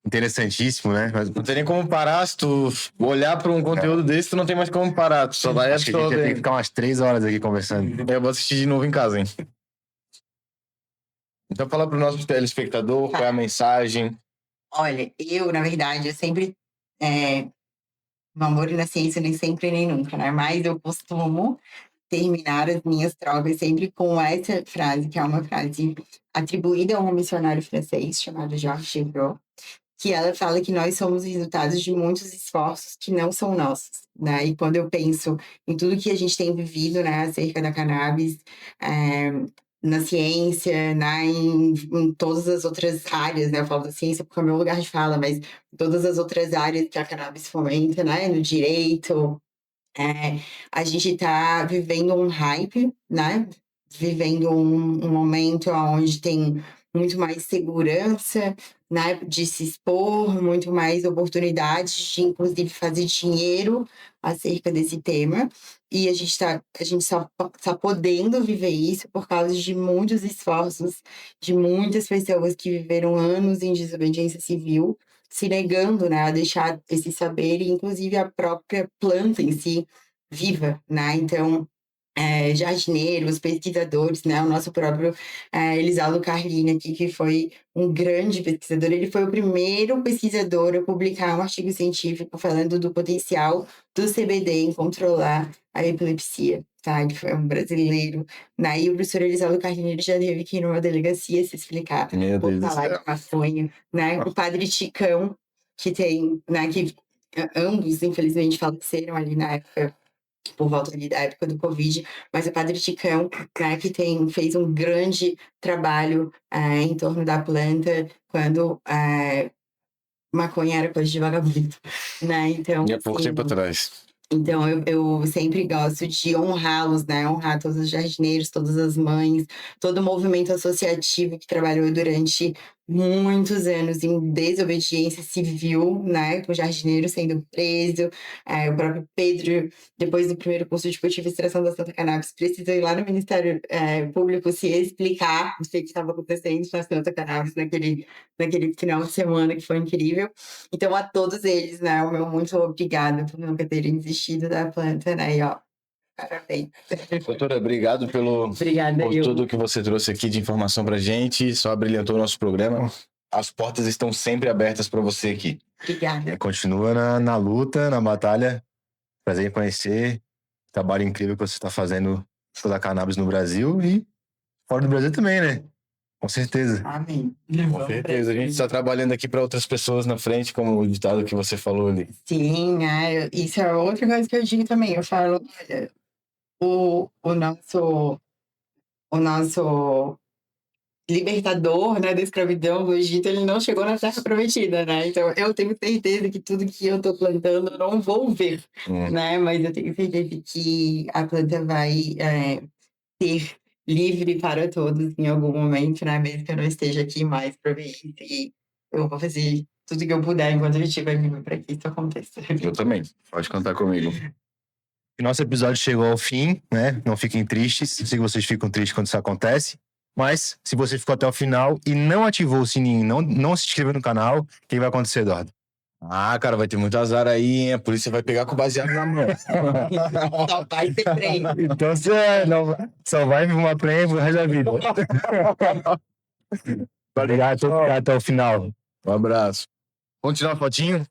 interessantíssimo, né? Mas não tem nem como parar. Se tu olhar pra um conteúdo desse, tu não tem mais como parar. Tu só vai acho que a gente ia ter que absorvendo. ficar umas 3 horas aqui conversando. Eu vou assistir de novo em casa, hein? Então fala pro nosso telespectador qual é a mensagem. Olha, na verdade, eu sempre... no amor e na ciência, nem sempre nem nunca, né? Mas eu costumo terminar as minhas trocas sempre com essa frase, que é uma frase atribuída a um missionário francês chamado Georges Chevreul, que ela fala que nós somos resultados de muitos esforços que não são nossos, né? E quando eu penso em tudo que a gente tem vivido, né, acerca da cannabis, na ciência, né, em todas as outras áreas, né? Eu falo da ciência porque é o meu lugar de fala, mas todas as outras áreas que a cannabis fomenta, né? No direito, a gente está vivendo um hype, né? Vivendo um momento onde tem muito mais segurança, né? De se expor, muito mais oportunidades de, inclusive, fazer dinheiro acerca desse tema. E a gente só tá podendo viver isso por causa de muitos esforços de muitas pessoas que viveram anos em desobediência civil, se negando, né, a deixar esse saber e, inclusive, a própria planta em si viva, né? Então, jardineiros, pesquisadores, né? O nosso próprio Elisaldo Carlini aqui, que foi um grande pesquisador, ele foi o primeiro pesquisador a publicar um artigo científico falando do potencial do CBD em controlar a epilepsia, tá? Ele foi um brasileiro, né? E o professor Elisaldo Carlini, ele já teve que ir numa delegacia se explicar por falar de maconha, né? O padre Ticão, que tem, né? Que ambos, infelizmente, faleceram ali na época, por volta ali da época do Covid, mas o Padre Ticão, né, que fez um grande trabalho em torno da planta quando maconha era coisa de vagabundo, né? Então, E há pouco tempo atrás. Então, eu sempre gosto de honrá-los, né? Honrar todos os jardineiros, todas as mães, todo o movimento associativo que trabalhou durante muitos anos em desobediência civil, né? Com jardineiros sendo preso. O próprio Pedro, depois do primeiro curso de cultivo e extração da Santa Cannabis, precisou ir lá no Ministério Público se explicar o que estava acontecendo na Santa Cannabis naquele final de semana, que foi incrível. Então, a todos eles, né? O meu muito obrigado por nunca terem desistido da planta, né? E, ó, parabéns. Doutora, obrigado Obrigada, por tudo que você trouxe aqui de informação pra gente. Só brilhantou o nosso programa. As portas estão sempre abertas para você aqui. Obrigada. Continua na luta, na batalha. Prazer em conhecer. Trabalho incrível que você está fazendo da cannabis no Brasil e fora do Brasil também, né? Com certeza. Amém. Com certeza. A gente está trabalhando aqui para outras pessoas na frente, como o ditado que você falou ali. Sim, isso é outra coisa que eu digo também. Eu falo, olha, o nosso libertador, né, da escravidão do Egito, ele não chegou na Terra Prometida, né? Então, eu tenho certeza que tudo que eu tô plantando eu não vou ver, né? Mas eu tenho certeza que a planta vai ter livre para todos em algum momento, né? Mesmo que eu não esteja aqui mais para ver isso. E eu vou fazer tudo que eu puder enquanto eu estiver vivo para que isso aconteça. Eu também. Pode contar comigo. E nosso episódio chegou ao fim, né? Não fiquem tristes. Eu sei que vocês ficam tristes quando isso acontece. Mas, se você ficou até o final e não ativou o sininho, não se inscreveu no canal, o que vai acontecer, Eduardo? Ah, cara, vai ter muito azar aí, hein? A polícia vai pegar com o baseado na mão. Só vai ter trem. Então você só vai me uma prêmio pro resto da vida. Obrigado por ficar até o final. Um abraço. Vamos tirar uma fotinho?